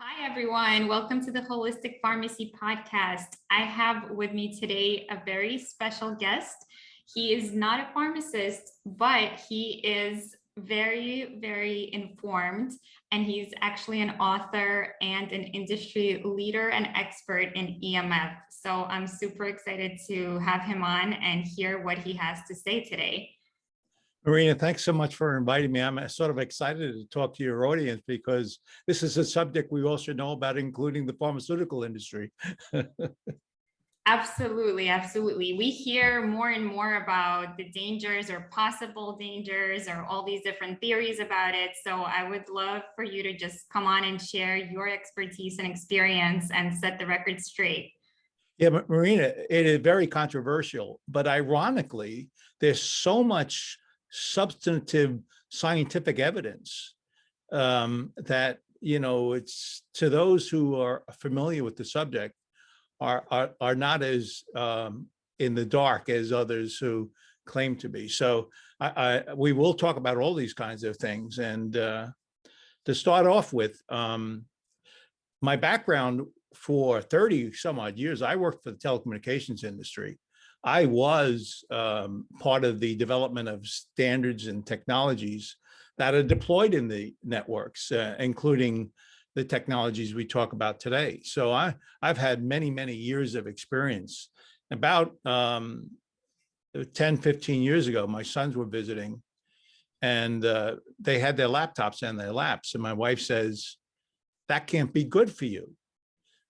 Hi, everyone. Welcome to the Holistic Pharmacy Podcast. I have with me today a very special guest. He is not a pharmacist, but he is very, very informed, and he's actually an author and an industry leader and expert in EMF. So I'm super excited to have him on and hear what he has to say today. Marina, thanks so much for inviting me. I'm sort of excited to talk to your audience because this is a subject we all should know about, including the pharmaceutical industry. Absolutely, absolutely. We hear more and more about the dangers or possible dangers or all these different theories about it. So I would love for you to just come on and share your expertise and experience and set the record straight. Yeah, Marina, it is very controversial, but ironically, there's so much substantive scientific evidence that, it's to those who are familiar with the subject are not as in the dark as others who claim to be. So we will talk about all these kinds of things. And to start off with, my background for 30 some odd years, I worked for the telecommunications industry. I was part of the development of standards and technologies that are deployed in the networks, including the technologies we talk about today. So I've had many, many years of experience. About 10, 15 years ago, my sons were visiting, and they had their laptops in their laps. And my wife says, "That can't be good for you."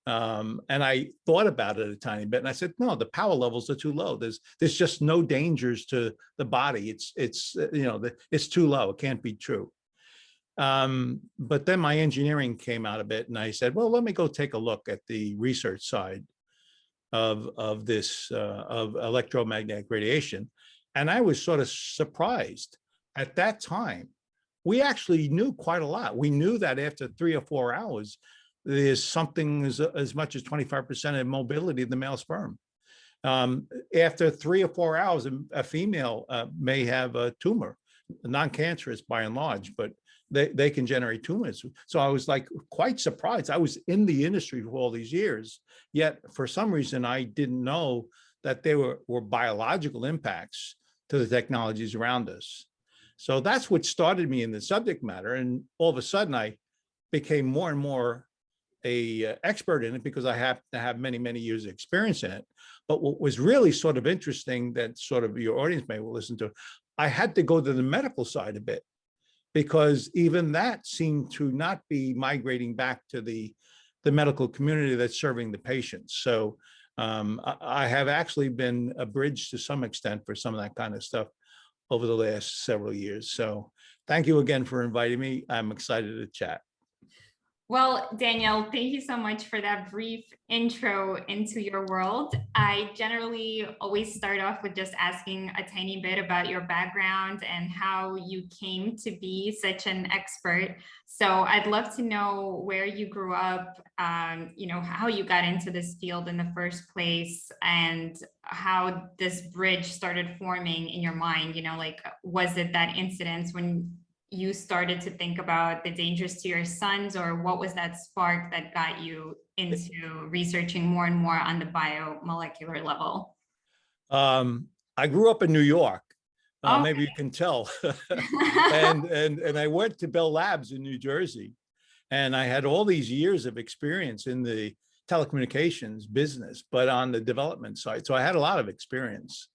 And I thought about it a tiny bit, and I said, no, the power levels are too low. There's just no dangers to the body. It's too low. It can't be true. But then my engineering came out a bit, and I said, well, let me go take a look at the research side of this of electromagnetic radiation. And I was sort of surprised. At that time, we actually knew quite a lot. We knew that after 3 or 4 hours, there's something as much as 25% of mobility in the male sperm. After 3 or 4 hours, a female may have a tumor, non-cancerous by and large, but they can generate tumors. So I was like quite surprised. I was in the industry for all these years, yet for some reason I didn't know that there were biological impacts to the technologies around us. So that's what started me in the subject matter. And all of a sudden I became more and more a expert in it because I happen to have many, many years of experience in it. But what was really sort of interesting that sort of your audience may listen to, I had to go to the medical side a bit, because even that seemed to not be migrating back to the medical community that's serving the patients. So I have actually been a bridge to some extent for some of that kind of stuff over the last several years. So thank you again for inviting me. I'm excited to chat. Well, Daniel, thank you so much for that brief intro into your world. I generally always start off with just asking a tiny bit about your background and how you came to be such an expert. So I'd love to know where you grew up, how you got into this field in the first place, and how this bridge started forming in your mind. Was it that incident when you started to think about the dangers to your sons, or what was that spark that got you into researching more and more on the biomolecular level? I grew up in New York. Okay. Maybe you can tell. and I went to Bell Labs in New Jersey, and I had all these years of experience in the telecommunications business, but on the development side. So I had a lot of experience.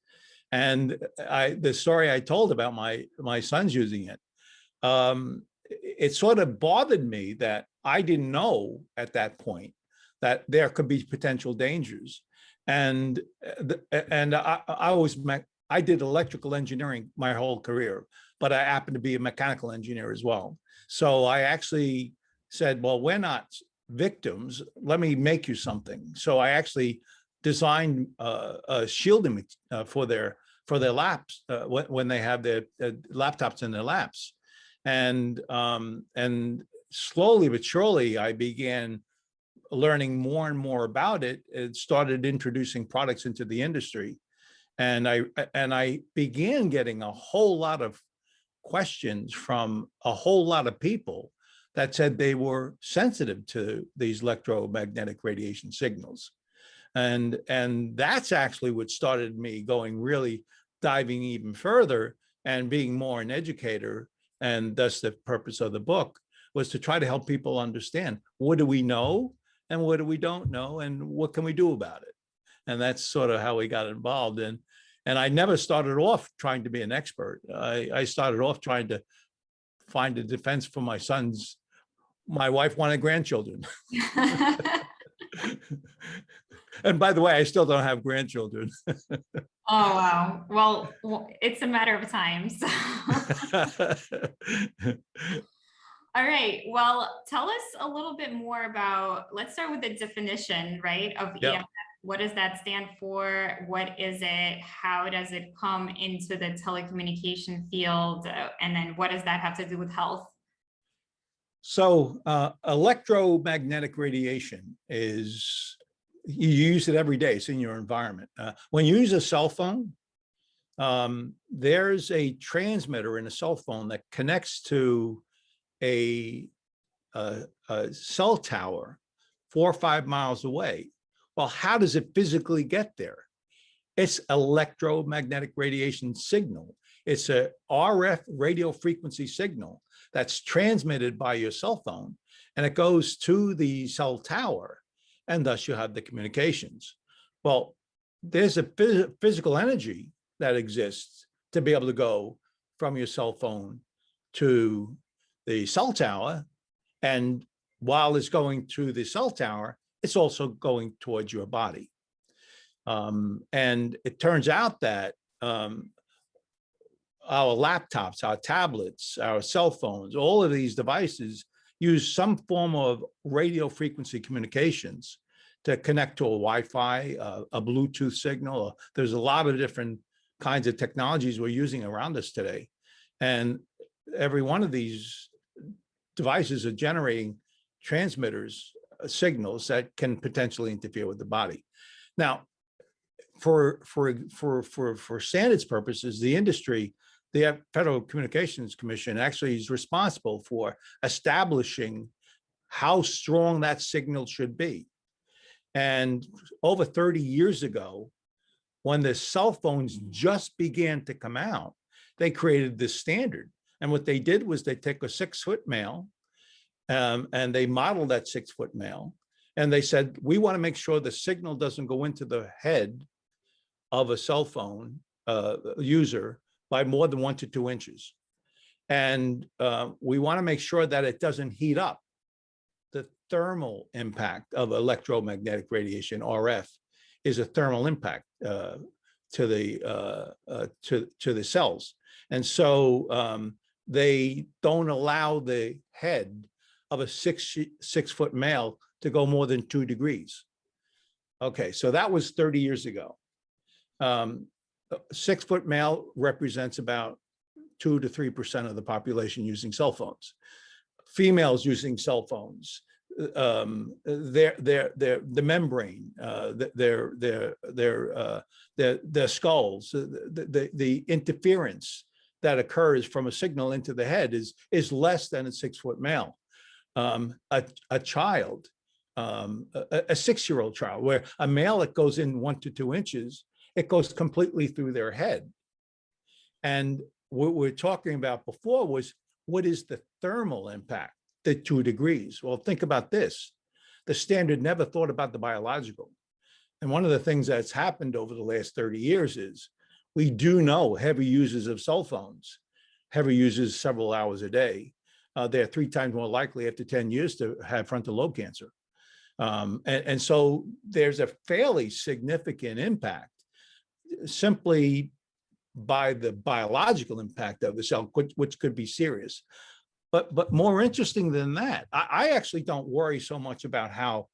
And the story I told about my sons using it, it sort of bothered me that I didn't know at that point that there could be potential dangers. And I did electrical engineering my whole career, but I happened to be a mechanical engineer as well. So I actually said, well, we're not victims. Let me make you something. So I actually designed a shielding for their laps when they have their laptops in their laps. And slowly but surely, I began learning more and more about it. It started introducing products into the industry, and I began getting a whole lot of questions from a whole lot of people that said they were sensitive to these electromagnetic radiation signals. And that's actually what started me going really diving even further and being more an educator. And thus the purpose of the book was to try to help people understand, what do we know and what do we don't know and what can we do about it? And that's sort of how we got involved in. And I never started off trying to be an expert. I started off trying to find a defense for my sons. My wife wanted grandchildren. And by the way, I still don't have grandchildren. Oh, wow. Well, it's a matter of time. So. All right. Well, tell us a little bit more about, let's start with the definition, right, of EMF. What does that stand for? What is it? How does it come into the telecommunication field? And then what does that have to do with health? So electromagnetic radiation is, you use it every day. It's in your environment. When you use a cell phone, there's a transmitter in a cell phone that connects to a cell tower 4 or 5 miles away. Well, how does it physically get there? It's electromagnetic radiation signal. It's a RF radio frequency signal that's transmitted by your cell phone, and it goes to the cell tower, and thus you have the communications. Well, there's a physical energy that exists to be able to go from your cell phone to the cell tower, and while it's going to the cell tower, it's also going towards your body. And it turns out that our laptops, our tablets, our cell phones, all of these devices use some form of radio frequency communications to connect to a Wi-Fi, a Bluetooth signal. There's a lot of different kinds of technologies we're using around us today. And every one of these devices are generating transmitters, signals that can potentially interfere with the body. Now, for standards purposes, the industry, the Federal Communications Commission actually is responsible for establishing how strong that signal should be. And over 30 years ago, when the cell phones just began to come out, they created this standard. And what they did was they took a 6-foot male, and they modeled that 6-foot male, and they said, we want to make sure the signal doesn't go into the head of a cell phone user by more than 1 to 2 inches. And we want to make sure that it doesn't heat up. The thermal impact of electromagnetic radiation, RF, is a thermal impact to the cells. And so they don't allow the head of a 6-foot male to go more than 2 degrees. Okay, so that was 30 years ago. 6-foot male represents about 2 to 3% of the population using cell phones. Females using cell phones, the membrane, their skulls, the interference that occurs from a signal into the head is less than a 6-foot male. A child, a 6-year-old child, where a male, it goes in 1 to 2 inches, it goes completely through their head. And what we're talking about before was, what is the thermal impact, the 2 degrees? Well, think about this. The standard never thought about the biological. And one of the things that's happened over the last 30 years is, we do know heavy users of cell phones, heavy users several hours a day, they're 3 times more likely after 10 years to have frontal lobe cancer. And so there's a fairly significant impact simply by the biological impact of the cell, which could be serious. But more interesting than that, I actually don't worry so much about how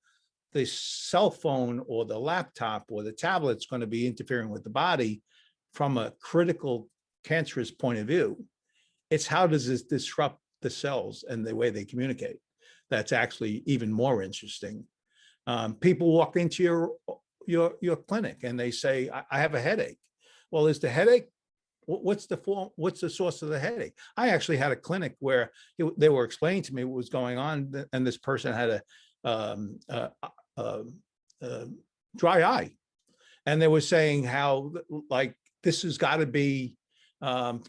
the cell phone or the laptop or the tablet's going to be interfering with the body from a critical cancerous point of view. It's how does this disrupt the cells and the way they communicate. That's actually even more interesting. People walk into your clinic and they say, I have a headache. Well, is the headache what's the form, what's the source of the headache? I actually had a clinic where they were explaining to me what was going on, and this person had a dry eye, and they were saying how, like, this has got to be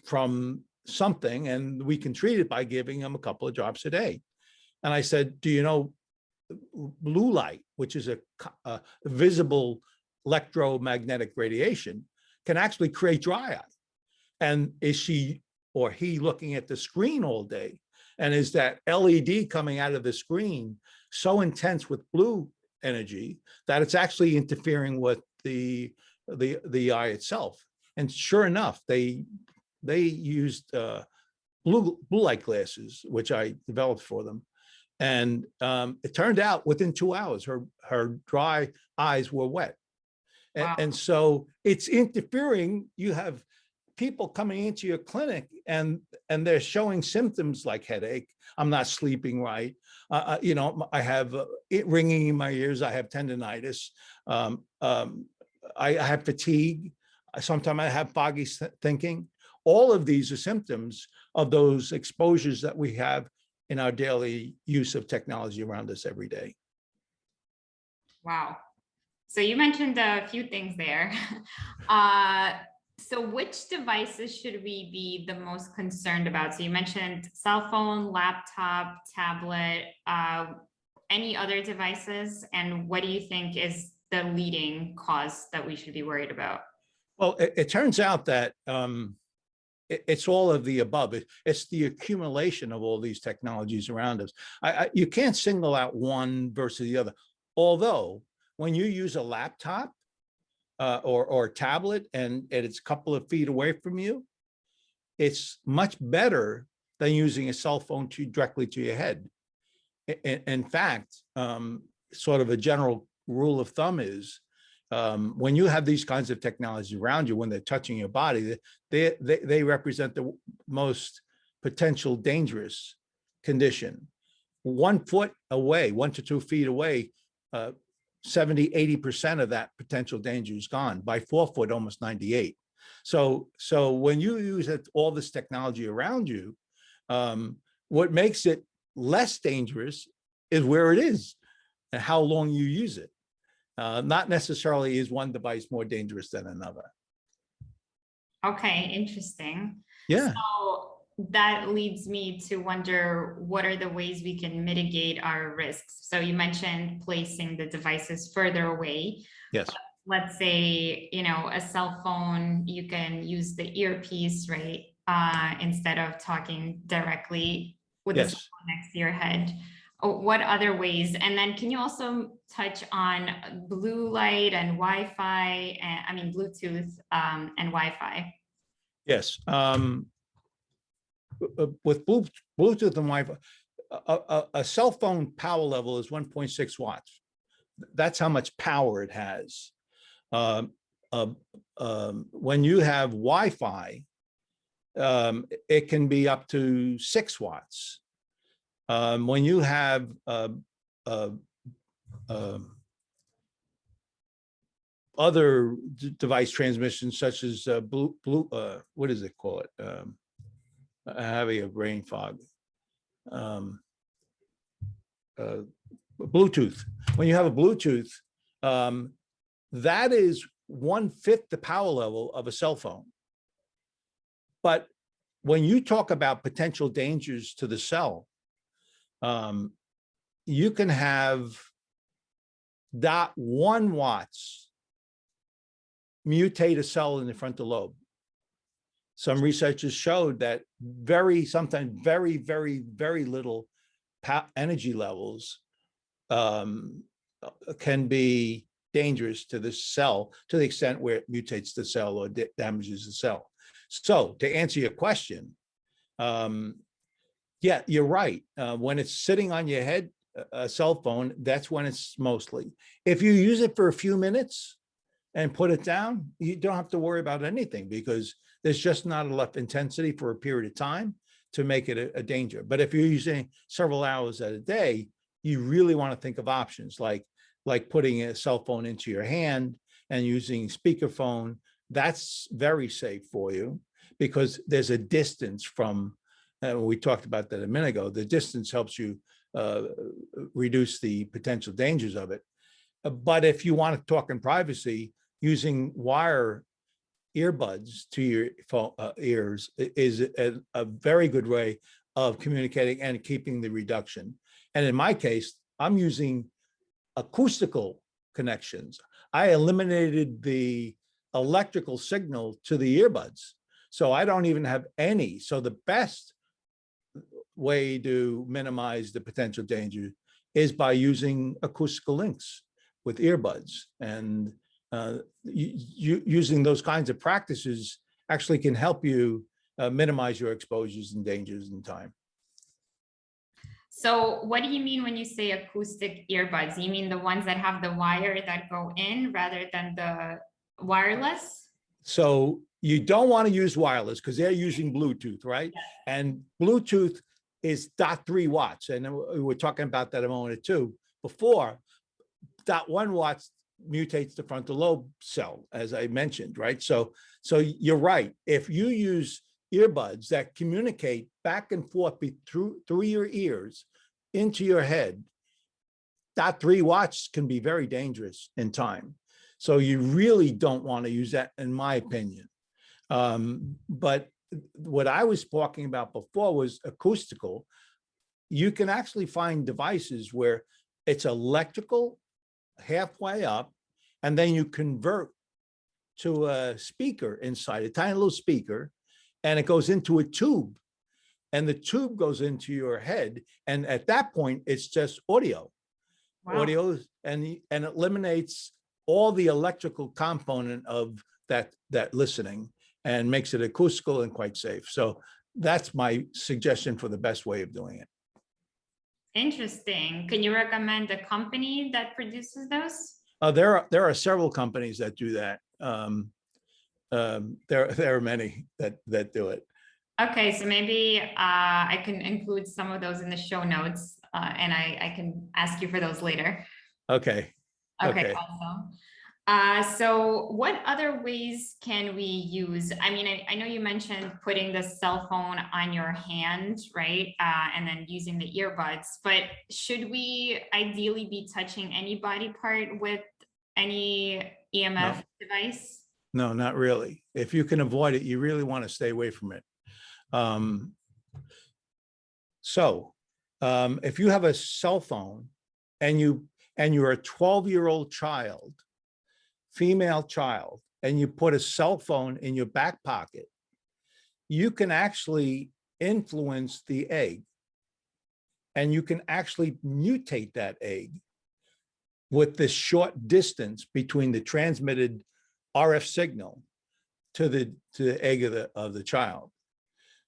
from something, and we can treat it by giving them a couple of drops a day. And I said, do you know blue light, which is a visible electromagnetic radiation, can actually create dry eye? And is she or he looking at the screen all day? And is that LED coming out of the screen so intense with blue energy that it's actually interfering with the eye itself? And sure enough, they used blue light glasses, which I developed for them. And it turned out within 2 hours, her dry eyes were wet. Wow. And so it's interfering. You have people coming into your clinic and they're showing symptoms like headache. I'm not sleeping right. You know, I have it ringing in my ears. I have tendonitis. I have fatigue. Sometimes I have foggy thinking. All of these are symptoms of those exposures that we have in our daily use of technology around us every day. Wow. So you mentioned a few things there. So which devices should we be the most concerned about? So you mentioned cell phone, laptop, tablet, any other devices? And what do you think is the leading cause that we should be worried about? Well, it turns out that it's all of the above. It's the accumulation of all these technologies around us. You can't single out one versus the other. Although when you use a laptop or a tablet and it's a couple of feet away from you, it's much better than using a cell phone directly to your head. In fact, sort of a general rule of thumb is, when you have these kinds of technologies around you, when they're touching your body, they represent the most potential dangerous condition. 1 foot away, 1 to 2 feet away, 70–80% of that potential danger is gone. By 4 foot, almost 98. So when you use all this technology around you, what makes it less dangerous is where it is and how long you use it. Not necessarily is one device more dangerous than another. Okay, interesting. Yeah. So that leads me to wonder, what are the ways we can mitigate our risks? So you mentioned placing the devices further away. Yes. Let's say, you know, a cell phone, you can use the earpiece, right? Instead of talking directly with the cell phone next to your head. What other ways? And then can you also touch on blue light and Wi-Fi, I mean, Bluetooth and Wi-Fi? Yes. With Bluetooth and Wi-Fi, a cell phone power level is 1.6 watts. That's how much power it has. When you have Wi-Fi, it can be up to 6 watts. When you have other device transmissions, such as what is it called? Having a brain fog. Bluetooth. When you have a Bluetooth, that is 1/5 the power level of a cell phone. But when you talk about potential dangers to the cell, you can have 0.1 watts mutate a cell in the frontal lobe. Some researchers showed that sometimes very, very, very little energy levels can be dangerous to the cell to the extent where it mutates the cell or damages the cell. So to answer your question, yeah, you're right. When it's sitting on your head, a cell phone, that's when it's mostly. If you use it for a few minutes and put it down, you don't have to worry about anything, because there's just not enough intensity for a period of time to make it a danger. But if you're using several hours at a day, you really want to think of options like putting a cell phone into your hand and using speakerphone. That's very safe for you, because there's a distance from, we talked about that a minute ago, the distance helps you reduce the potential dangers of it. But if you want to talk in privacy, using wire earbuds to your ears is a very good way of communicating and keeping the reduction. And in my case, I'm using acoustical connections. I eliminated the electrical signal to the earbuds, so I don't even have any. So the best way to minimize the potential danger is by using acoustical links with earbuds. And using those kinds of practices actually can help you minimize your exposures and dangers in time. So what do you mean when you say acoustic earbuds? You mean the ones that have the wire that go in rather than the wireless? So you don't want to use wireless because they're using Bluetooth, right? Yes. And Bluetooth is 0.3 watts. And we were talking about that a moment or two before. 0.1 watts mutates the frontal lobe cell, as I mentioned, right? So you're right. If you use earbuds that communicate back and forth through your ears into your head, 0.3 watts can be very dangerous in time. So you really don't want to use that, in my opinion. But what I was talking about before was acoustical. You can actually find devices where it's electrical halfway up, and then you convert to a speaker inside, a tiny little speaker, and it goes into a tube, and the tube goes into your head. And at that point, it's just audio. Wow. Audio, and it eliminates all the electrical component of that listening and makes it acoustical and quite safe. So that's my suggestion for the best way of doing it. Interesting. Can you recommend a company that produces those? There are several companies that do that. There are many that do it. Okay, so maybe I can include some of those in the show notes, and I can ask you for those later. Okay. Okay, awesome. So what other ways can we use? I mean, I know you mentioned putting the cell phone on your hand, right? And then using the earbuds, but should we ideally be touching any body part with any EMF device? No, not really. If you can avoid it, you really want to stay away from it. If you have a cell phone and you're a 12-year-old child, female child, and you put a cell phone in your back pocket, you can actually influence the egg, and you can actually mutate that egg with this short distance between the transmitted RF signal to the egg of the child.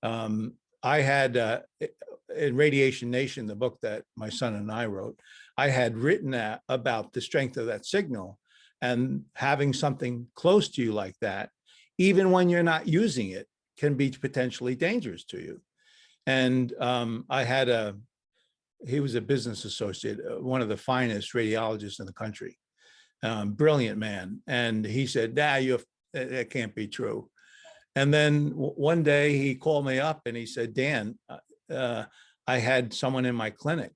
I had in Radiation Nation, the book that my son and I wrote, I had written about the strength of that signal, and having something close to you like that, even when you're not using it, can be potentially dangerous to you. And I had he was a business associate, one of the finest radiologists in the country, brilliant man. And he said, "Nah, that can't be true." And then one day he called me up and he said, "Dan, I had someone in my clinic,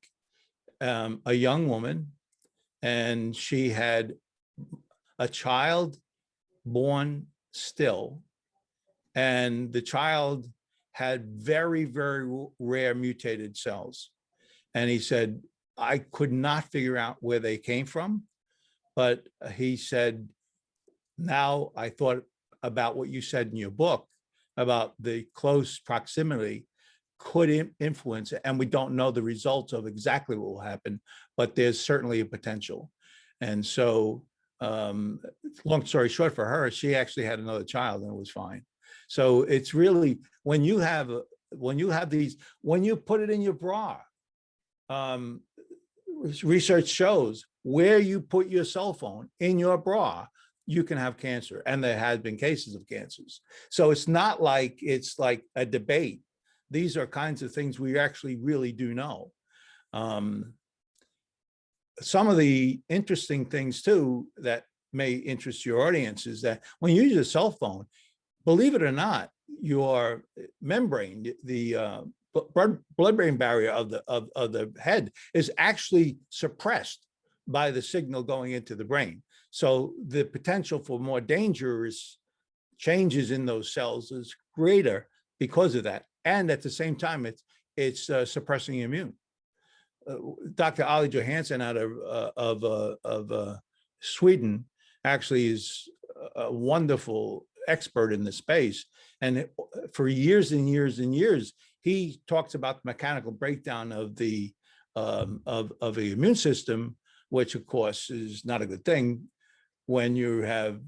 a young woman, and she had a child born still, and the child had very, very rare mutated cells." And he said, "I could not figure out where they came from, but he said, now I thought about what you said in your book about the close proximity could influence it, and we don't know the results of exactly what will happen, but there's certainly a potential." And so long story short, for her, she actually had another child and it was fine. So it's really, when you put it in your bra, research shows where you put your cell phone in your bra, you can have cancer. And there has been cases of cancers. So it's not like it's like a debate. These are kinds of things we actually really do know. Some of the interesting things too that may interest your audience is that when you use a cell phone, believe it or not, your membrane, the blood-brain barrier of the head is actually suppressed by the signal going into the brain. So the potential for more dangerous changes in those cells is greater because of that. And at the same time, it's suppressing immune. Dr. Ali Johansson out of Sweden actually is a wonderful expert in the space. And for years and years and years, he talks about the mechanical breakdown of the immune system, which of course is not a good thing when you have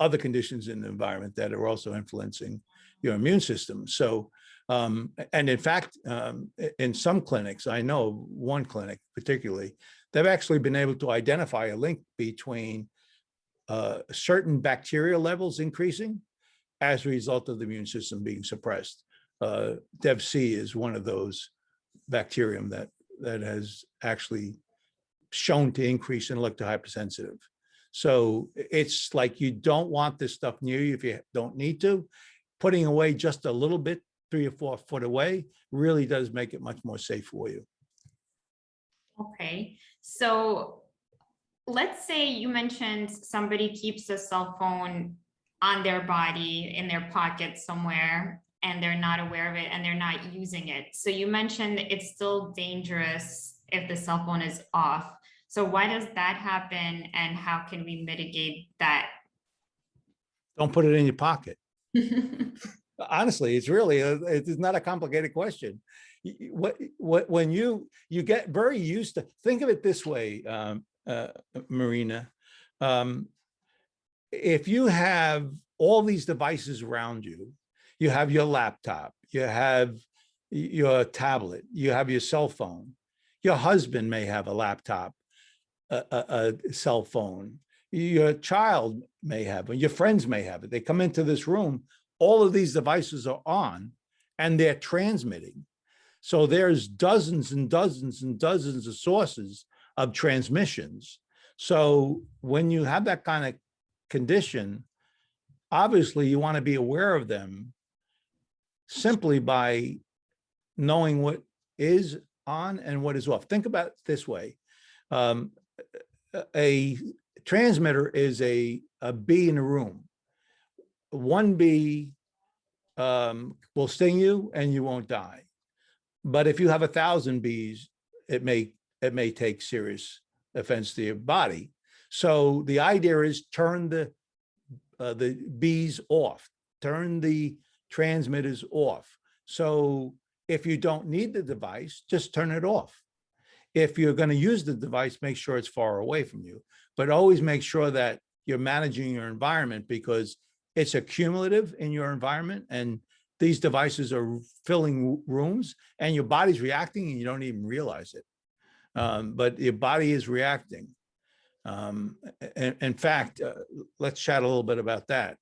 other conditions in the environment that are also influencing your immune system. So, and in fact, in some clinics, I know one clinic particularly, they've actually been able to identify a link between certain bacterial levels increasing as a result of the immune system being suppressed. DevC is one of those bacterium that has actually shown to increase in electrohypersensitive. So it's like you don't want this stuff near you if you don't need to. Putting away just a little bit, 3 or 4 foot away, really does make it much more safe for you. Okay, so let's say you mentioned somebody keeps a cell phone on their body, in their pocket somewhere, and they're not aware of it and they're not using it. So you mentioned it's still dangerous if the cell phone is off. So why does that happen and how can we mitigate that? Don't put it in your pocket. Honestly, it's really, it's not a complicated question. When you get very used to, think of it this way, Marina, if you have all these devices around you, you have your laptop, you have your tablet, you have your cell phone, your husband may have a laptop, a cell phone, your child may have it, your friends may have it. They come into this room, all of these devices are on and they're transmitting. So there's dozens and dozens and dozens of sources of transmissions. So when you have that kind of condition, obviously you want to be aware of them simply by knowing what is on and what is off. Think about it this way. A transmitter is a bee in a room. One bee will sting you and you won't die. But if you have 1,000 bees, it may take serious offense to your body. So the idea is turn the bees off, turn the transmitters off. So if you don't need the device, just turn it off. If you're going to use the device, make sure it's far away from you, but always make sure that you're managing your environment because it's accumulative in your environment and these devices are filling rooms and your body's reacting and you don't even realize it. But your body is reacting. In fact, let's chat a little bit about that.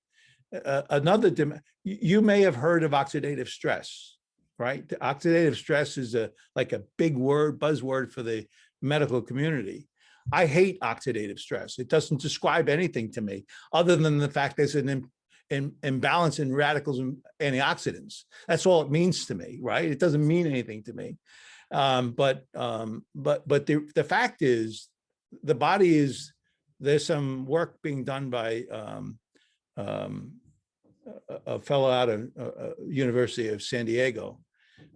You may have heard of oxidative stress, right? Oxidative stress is like a big word, buzzword for the medical community. I hate oxidative stress. It doesn't describe anything to me other than the fact there's an imbalance in radicals and antioxidants. That's all it means to me, right? It doesn't mean anything to me. But the fact is, the body is, there's some work being done by a fellow out of University of San Diego.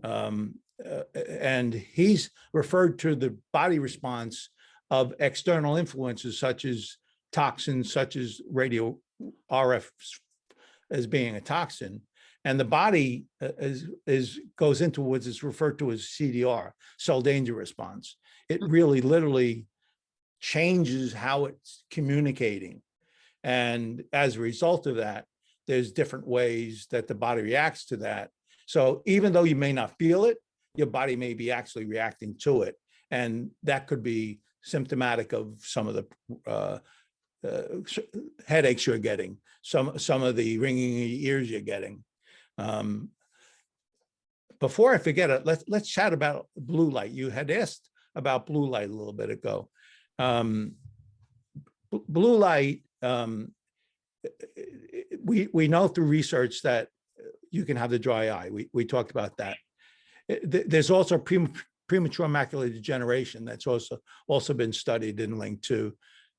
And he's referred to the body response of external influences, such as toxins, such as radio RF as being a toxin. And the body goes into what is referred to as CDR, cell danger response. It really literally changes how it's communicating. And as a result of that, there's different ways that the body reacts to that. So even though you may not feel it, your body may be actually reacting to it. And that could be symptomatic of some of the headaches you're getting, some of the ringing in your ears you're getting. Before I forget it, let's chat about blue light. You had asked about blue light a little bit ago. Blue light, we know through research that you can have the dry eye. We talked about that. There's also premature macular degeneration that's also been studied and linked to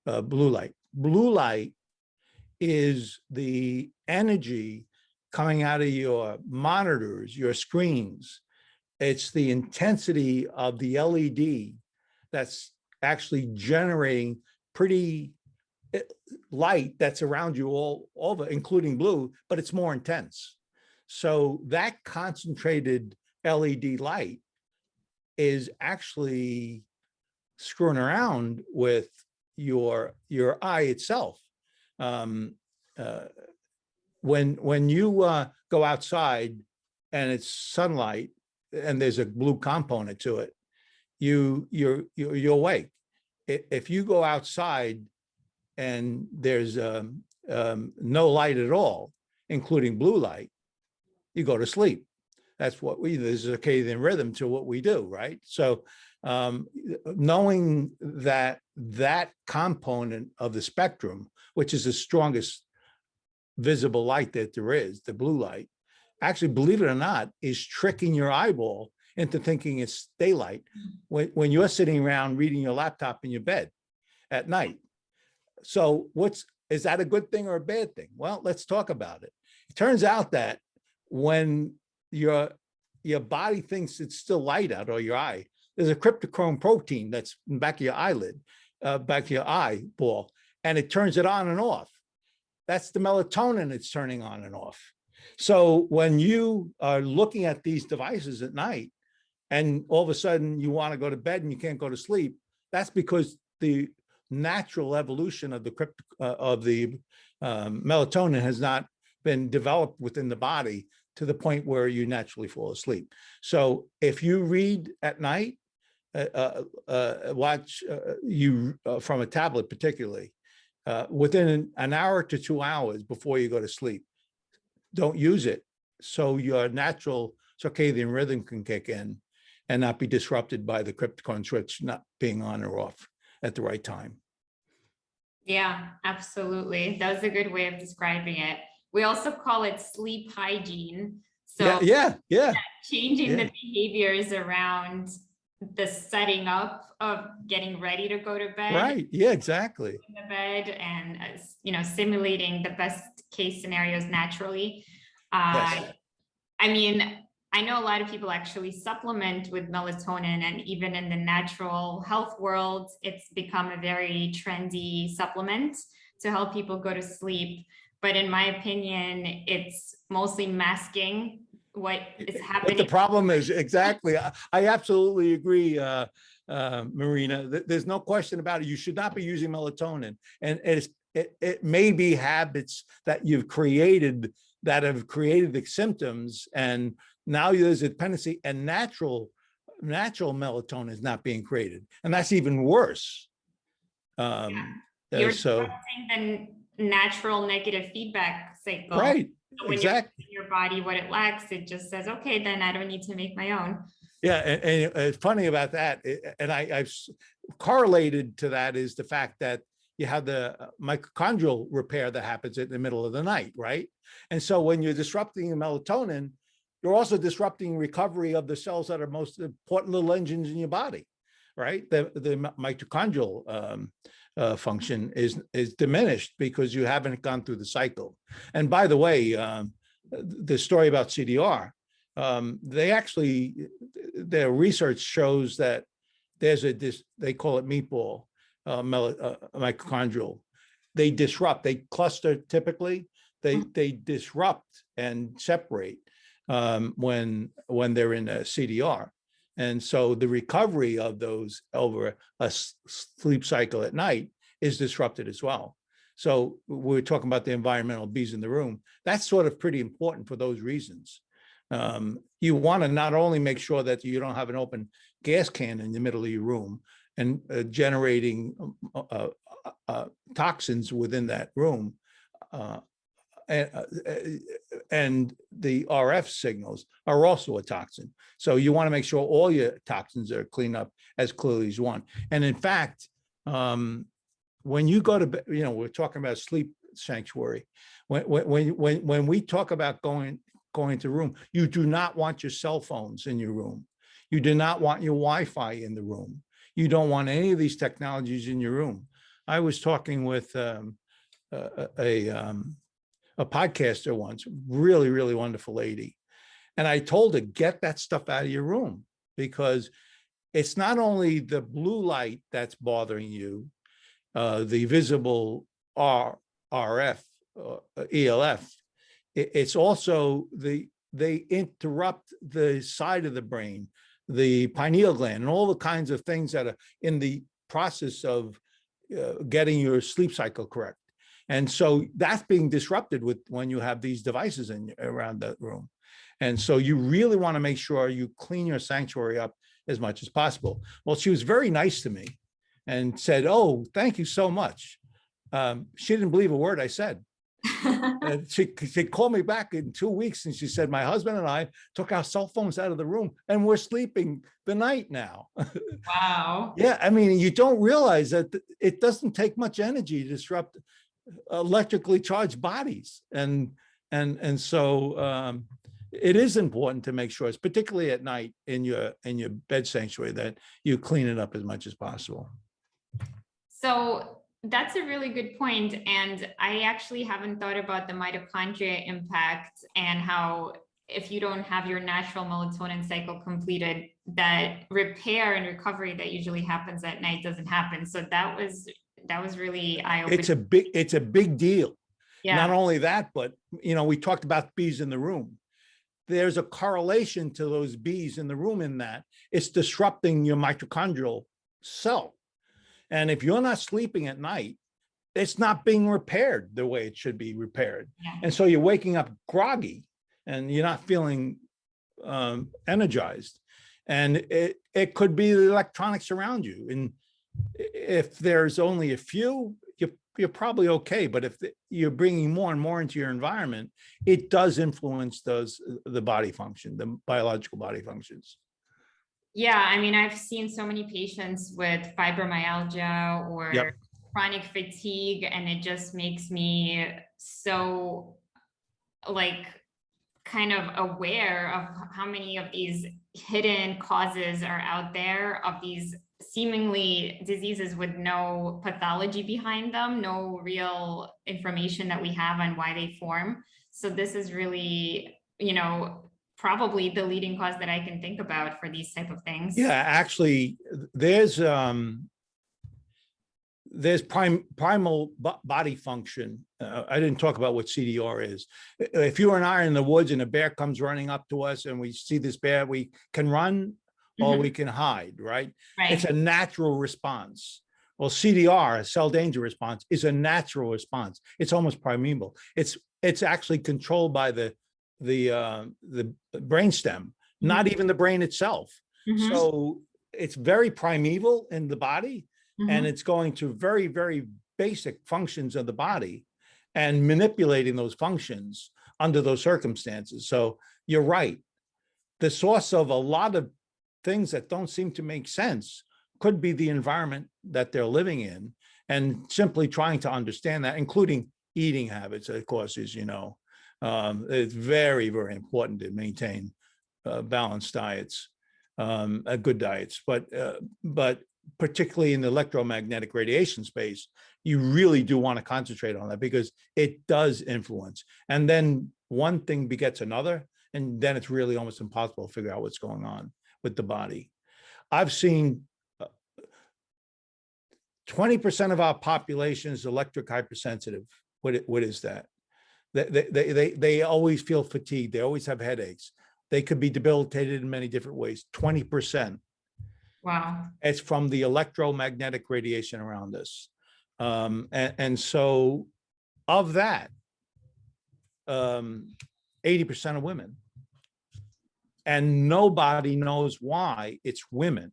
blue light. Blue light is the energy coming out of your monitors, your screens. It's the intensity of the LED that's actually generating pretty light that's around you all over, including blue, but it's more intense. So that concentrated LED light is actually screwing around with your eye itself. When you go outside and it's sunlight and there's a blue component to it, you're awake. If you go outside and there's no light at all, including blue light, you go to sleep. That's what there's a circadian rhythm to what we do, right? So knowing that component of the spectrum, which is the strongest visible light that there is, the blue light, actually, believe it or not, is tricking your eyeball into thinking it's daylight when you're sitting around reading your laptop in your bed at night. So is that a good thing or a bad thing? Well, let's talk about it. It turns out that when your body thinks it's still light out, or your eye, there's a cryptochrome protein that's in the back of your eyelid, back of your eyeball, and it turns it on and off. That's the melatonin it's turning on and off. So when you are looking at these devices at night and all of a sudden you want to go to bed and you can't go to sleep, that's because the natural evolution of the melatonin has not been developed within the body to the point where you naturally fall asleep. So if you read at night, watch from a tablet particularly, within an hour to 2 hours before you go to sleep, don't use it so your natural circadian rhythm can kick in and not be disrupted by the cryptochrome switch not being on or off at the right time. Yeah, absolutely. That was a good way of describing it. We also call it sleep hygiene. So yeah. changing the behaviors around the setting up of getting ready to go to bed. Right. Yeah, exactly. In the bed and, simulating the best case scenarios naturally. Yes. I mean, I know a lot of people actually supplement with melatonin, and even in the natural health world, it's become a very trendy supplement to help people go to sleep. But in my opinion, it's mostly masking what is happening. What the problem is, exactly. I absolutely agree, Marina. There's no question about it. You should not be using melatonin. And it may be habits that you've created that have created the symptoms, and now there's a dependency, and natural melatonin is not being created, and that's even worse. You're disrupting the natural negative feedback cycle. Right. So when exactly. You're your body what it lacks, it just says, okay, then I don't need to make my own. Yeah, and it's funny about that, and I've correlated to that is the fact that you have the mitochondrial repair that happens in the middle of the night, right? And so when you're disrupting the melatonin, you're also disrupting recovery of the cells that are most important little engines in your body, right? The mitochondrial function is diminished because you haven't gone through the cycle. And by the way, the story about CDR, their research shows that there's they call it meatball, mitochondrial. They disrupt, they cluster typically, they disrupt and separate when they're in a CDR. And so the recovery of those over a sleep cycle at night is disrupted as well. So we're talking about the environmental bees in the room. That's sort of pretty important for those reasons. You want to not only make sure that you don't have an open gas can in the middle of your room and generating toxins within that room, and the RF signals are also a toxin. So you want to make sure all your toxins are cleaned up as clearly as you want. And in fact, when you go to bed, we're talking about sleep sanctuary. When we talk about going going into the room. You do not want your cell phones in your room. You do not want your Wi-Fi in the room. You don't want any of these technologies in your room. I was talking with a podcaster once, really, really wonderful lady. And I told her, get that stuff out of your room, because it's not only the blue light that's bothering you, the visible RF, ELF, it's also they interrupt the side of the brain, the pineal gland, and all the kinds of things that are in the process of getting your sleep cycle correct. And so that's being disrupted when you have these devices around that room. And so you really want to make sure you clean your sanctuary up as much as possible. Well, she was very nice to me and said, oh, thank you so much. She didn't believe a word I said. She called me back in 2 weeks and she said, my husband and I took our cell phones out of the room and we're sleeping the night now. Wow. Yeah, I mean, you don't realize that it doesn't take much energy to disrupt electrically charged bodies. And so it is important to make sure, it's particularly at night in your bed sanctuary, that you clean it up as much as possible. So that's a really good point. And I actually haven't thought about the mitochondria impact and how if you don't have your natural melatonin cycle completed, that repair and recovery that usually happens at night doesn't happen. So that was really eye-opening. It's a big deal. Yeah. Not only that, but we talked about bees in the room. There's a correlation to those bees in the room in that it's disrupting your mitochondrial cell. And if you're not sleeping at night, it's not being repaired the way it should be repaired. Yeah. And so you're waking up groggy and you're not feeling energized. And it could be the electronics around you. And if there's only a few, you're probably okay. But if you're bringing more and more into your environment, it does influence the body function, the biological body functions. Yeah, I mean, I've seen so many patients with fibromyalgia or chronic fatigue, and it just makes me so kind of aware of how many of these hidden causes are out there of these seemingly diseases with no pathology behind them, no real information that we have on why they form. So this is really, probably the leading cause that I can think about for these type of things. Yeah, actually, there's primal body function. I didn't talk about what CDR is. If you and I are in the woods and a bear comes running up to us and we see this bear, we can run or we can hide, right? It's a natural response. Well, CDR, a cell danger response, is a natural response. It's almost primeval. It's actually controlled by the brainstem, not even the brain itself. So it's very primeval in the body, and it's going to very, very basic functions of the body and manipulating those functions under those circumstances. So you're right. The source of a lot of things that don't seem to make sense could be the environment that they're living in, and simply trying to understand that, including eating habits, of course, as you know. It's very, very important to maintain balanced diets, good diets, but particularly in the electromagnetic radiation space, you really do want to concentrate on that because it does influence. And then one thing begets another, and then it's really almost impossible to figure out what's going on with the body. I've seen 20% of our population is electric hypersensitive. What is that? They always feel fatigued. They always have headaches. They could be debilitated in many different ways. 20%. Wow. It's from the electromagnetic radiation around us. And so of that, 80% of women. And nobody knows why it's women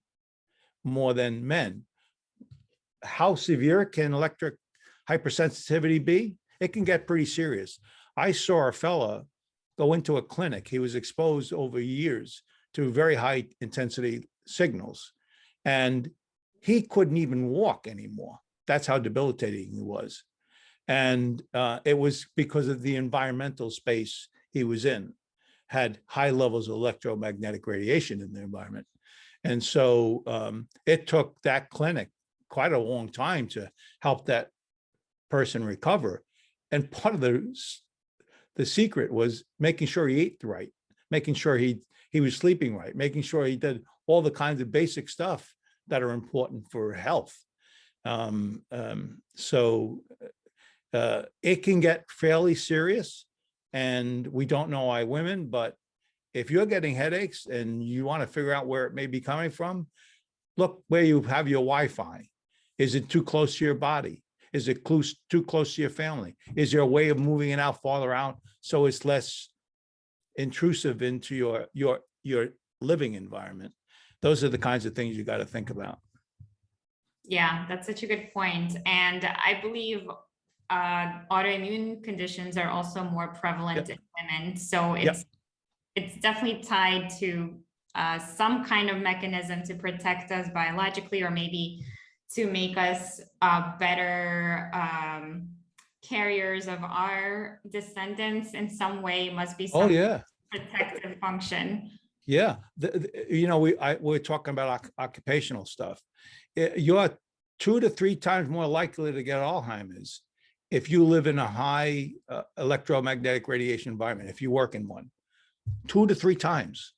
more than men. How severe can electric hypersensitivity be? It can get pretty serious. I saw a fella go into a clinic. He was exposed over years to very high intensity signals, and he couldn't even walk anymore. That's how debilitating he was. And it was because of the environmental space he was in. had high levels of electromagnetic radiation in the environment. And so it took that clinic quite a long time to help that person recover. And part of the secret was making sure he ate right, making sure he was sleeping right, making sure he did all the kinds of basic stuff that are important for health. So it can get fairly serious, and we don't know why women, but if you're getting headaches and you want to figure out where it may be coming from, look where you have your Wi-Fi. Is it too close to your body? Is it too close to your family? Is there a way of moving it out farther out so it's less intrusive into your living environment? Those are the kinds of things you got to think about. Yeah, that's such a good point. And I believe autoimmune conditions are also more prevalent in women. So it's definitely tied to some kind of mechanism to protect us biologically, or maybe to make us better carriers of our descendants in some way. Must be some protective function. Yeah, we're talking about occupational stuff. You're 2 to 3 times more likely to get Alzheimer's if you live in a high electromagnetic radiation environment, if you work in one. 2 to 3 times.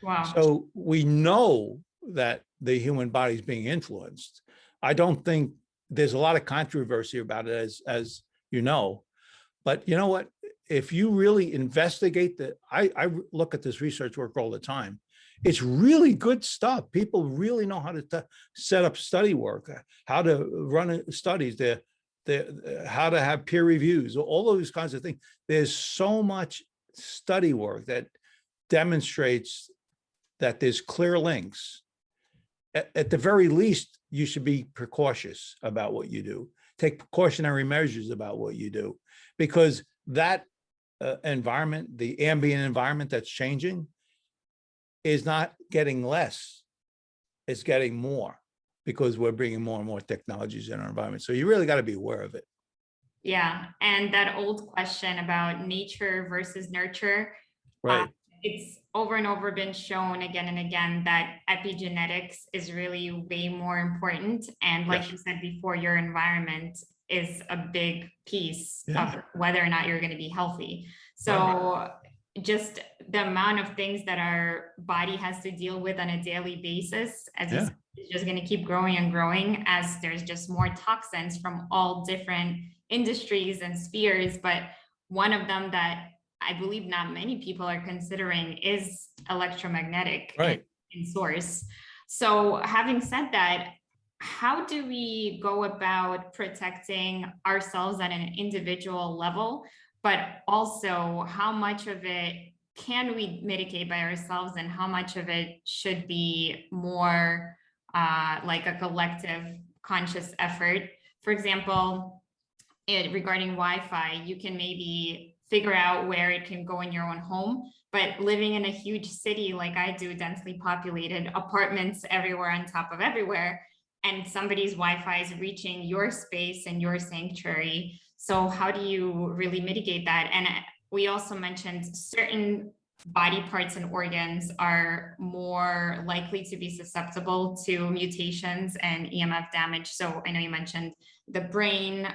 Wow. So we know that the human body is being influenced. I don't think there's a lot of controversy about it, as you know, but you know what? If you really investigate I look at this research work all the time. It's really good stuff. People really know how to set up study work, how to run studies, how to have peer reviews, all those kinds of things. There's so much study work that demonstrates that there's clear links. At the very least, you should be precautious about what you do. Take precautionary measures about what you do, because that environment, the ambient environment that's changing, is not getting less, it's getting more, because we're bringing more and more technologies in our environment. So you really got to be aware of it. Yeah, and that old question about nature versus nurture, right? It's over and over been shown again and again that epigenetics is really way more important. And like you said before, your environment is a big piece of whether or not you're going to be healthy. So just the amount of things that our body has to deal with on a daily basis, as you said, is just going to keep growing and growing as there's just more toxins from all different industries and spheres. But one of them that I believe not many people are considering is electromagnetic in source. So having said that, how do we go about protecting ourselves at an individual level, but also how much of it can we mitigate by ourselves and how much of it should be more like a collective conscious effort? For example, regarding Wi-Fi, you can maybe figure out where it can go in your own home, but living in a huge city like I do, densely populated, apartments everywhere on top of everywhere, and somebody's Wi-Fi is reaching your space and your sanctuary. So how do you really mitigate that? And we also mentioned certain body parts and organs are more likely to be susceptible to mutations and EMF damage. So I know you mentioned the brain,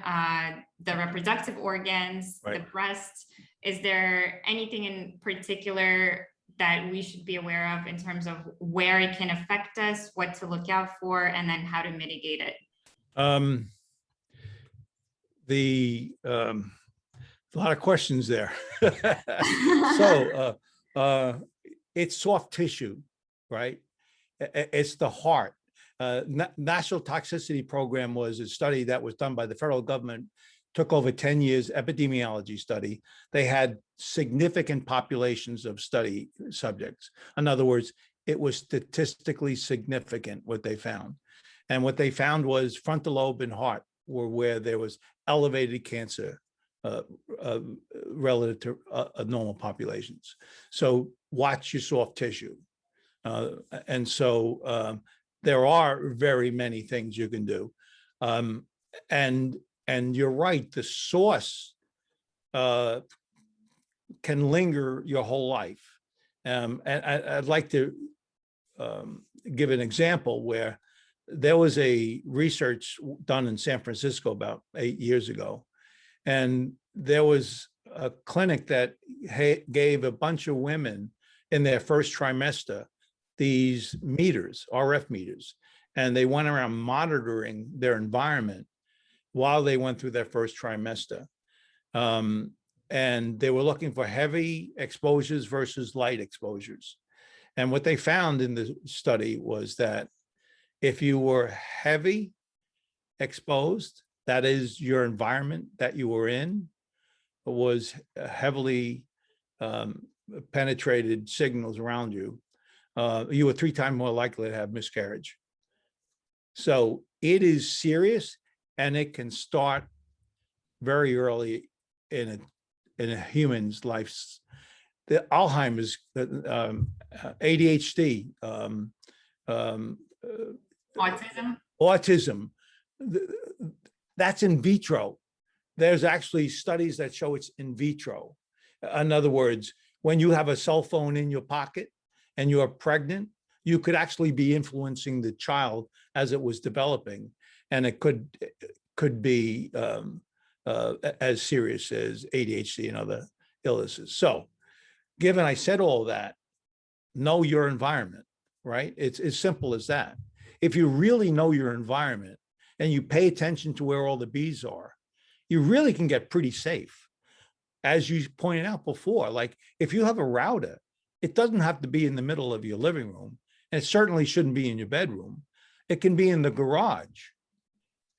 the reproductive organs, the breast. Is there anything in particular that we should be aware of in terms of where it can affect us, what to look out for, and then how to mitigate it? A lot of questions there. So it's soft tissue, right? It's the heart. National Toxicity Program was a study that was done by the federal government, took over 10 years, epidemiology study. They had significant populations of study subjects. In other words, it was statistically significant what they found. And what they found was frontal lobe and heart were where there was elevated cancer relative to normal populations. So watch your soft tissue. And so there are very many things you can do. And you're right, the source can linger your whole life. And I'd like to give an example where there was a research done in San Francisco about 8 years ago. And there was a clinic that gave a bunch of women in their first trimester these meters, RF meters, and they went around monitoring their environment while they went through their first trimester. And they were looking for heavy exposures versus light exposures. And what they found in the study was that if you were heavy exposed, that is your environment that you were in was heavily penetrated signals around you, you were 3 times more likely to have miscarriage. So it is serious, and it can start very early in a human's life. The Alzheimer's, ADHD, autism, that's in vitro. There's actually studies that show it's in vitro. In other words, when you have a cell phone in your pocket and you're pregnant, you could actually be influencing the child as it was developing, and it could be as serious as ADHD and other illnesses. So, given I said all that, know your environment, right? It's as simple as that. If you really know your environment and you pay attention to where all the bees are, you really can get pretty safe. As you pointed out before, like if you have a router, it doesn't have to be in the middle of your living room, and it certainly shouldn't be in your bedroom. It can be in the garage,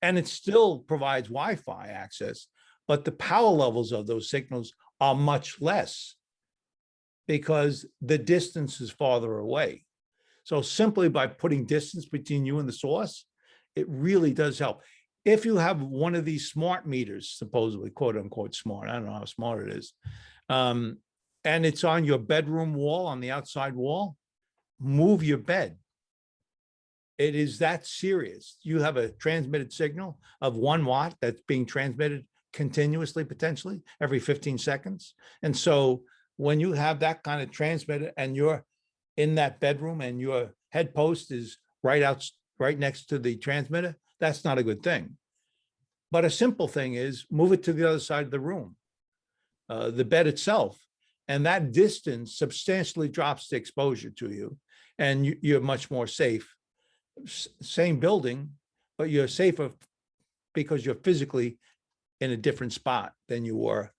and it still provides Wi-Fi access, but the power levels of those signals are much less because the distance is farther away. So simply by putting distance between you and the source, it really does help. If you have one of these smart meters, supposedly quote unquote smart, I don't know how smart it is, and it's on your bedroom wall, on the outside wall, move your bed. It is that serious. You have a transmitted signal of 1 watt that's being transmitted continuously, potentially every 15 seconds. And so when you have that kind of transmitter and you're in that bedroom and your head post is right next to the transmitter, that's not a good thing. But a simple thing is move it to the other side of the room, the bed itself, and that distance substantially drops the exposure to you, and you're much more safe. Same building, but you're safer because you're physically in a different spot than you were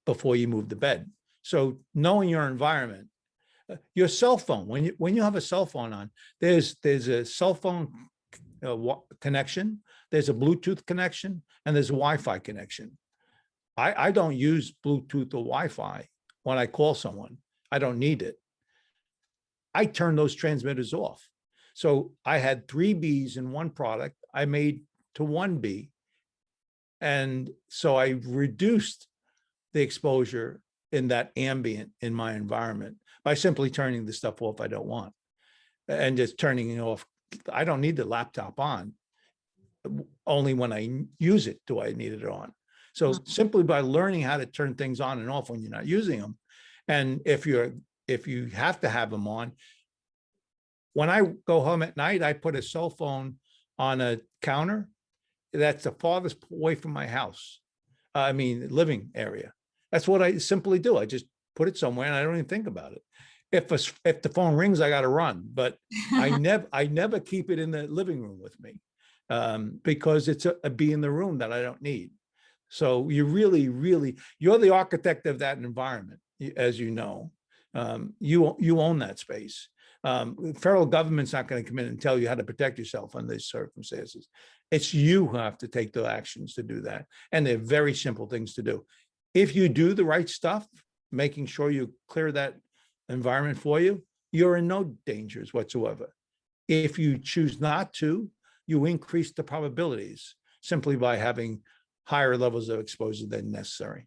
before you moved the bed. So knowing your environment, your cell phone, when you have a cell phone on, there's a cell phone connection, there's a Bluetooth connection, and there's a Wi-Fi connection. I don't use Bluetooth or Wi-Fi when I call someone. I don't need it. I turn those transmitters off. So I had 3 Bs in one product. I made to 1 B. And so I reduced the exposure in that ambient in my environment by simply turning the stuff off I don't want and just turning it off. I don't need the laptop on. Only when I use it do I need it on. So simply by learning how to turn things on and off when you're not using them. And if you have to have them on, when I go home at night, I put a cell phone on a counter that's the farthest away from my house. I mean, living area. That's what I simply do. I just put it somewhere and I don't even think about it. If the phone rings, I got to run, but I never keep it in the living room with me because it's a bee in the room that I don't need. So you really, you're the architect of that environment, as you know. You own that space. Federal government's not going to come in and tell you how to protect yourself under these circumstances. It's you who have to take the actions to do that. And they're very simple things to do. If you do the right stuff, making sure you clear that environment for you, you're in no dangers whatsoever. If you choose not to, you increase the probabilities simply by having higher levels of exposure than necessary.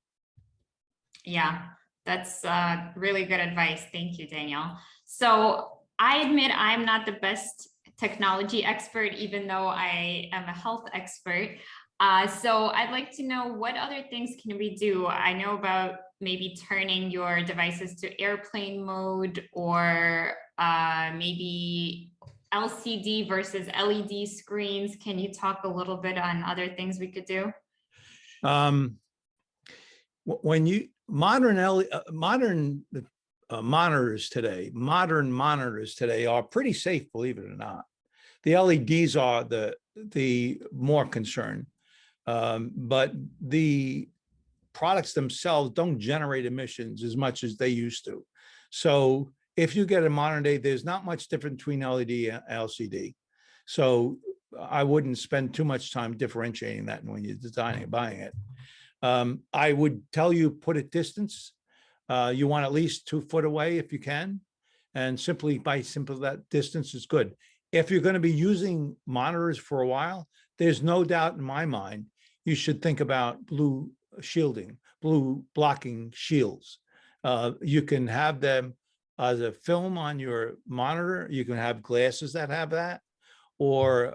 Yeah, that's really good advice. Thank you, Daniel. So I admit I'm not the best technology expert, even though I am a health expert. So I'd like to know what other things can we do? I know about maybe turning your devices to airplane mode, or maybe LCD versus LED screens. Can you talk a little bit on other things we could do? When you modern monitors today, are pretty safe, believe it or not. The LEDs are the more concern, but the products themselves don't generate emissions as much as they used to. So if you get a modern day, there's not much difference between LED and LCD. So I wouldn't spend too much time differentiating that when you're designing and buying it. I would tell you put it distance. You want at least 2 foot away if you can. And that distance is good. If you're going to be using monitors for a while, there's no doubt in my mind, you should think about blue shielding, blue blocking shields. You can have them as a film on your monitor. You can have glasses that have that, or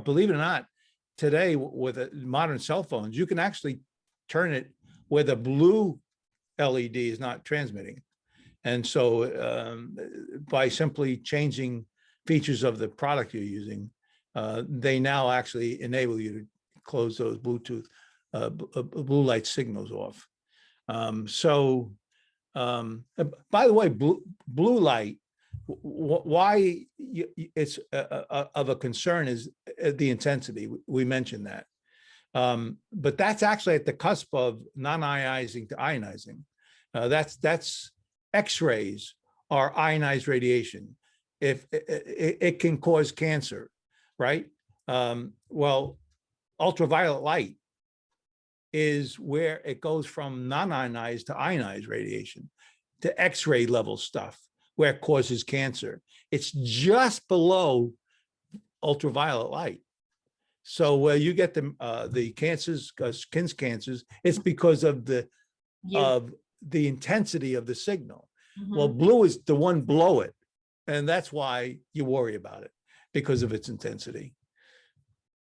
believe it or not, today with modern cell phones, you can actually turn it where the blue LED is not transmitting. And so by simply changing features of the product you're using, they now actually enable you to close those Bluetooth blue light signals off. By the way, blue light, why it's of a concern is the intensity. We mentioned that. But that's actually at the cusp of non-ionizing to ionizing. That's X-rays are ionized radiation. If it can cause cancer, right? Well, ultraviolet light is where it goes from non-ionized to ionized radiation to X-ray level stuff where it causes cancer. It's just below ultraviolet light. So where you get the cancers, skin cancers, it's because of the intensity of the signal. Mm-hmm. Well, blue is the one below it, and that's why you worry about it, because of its intensity.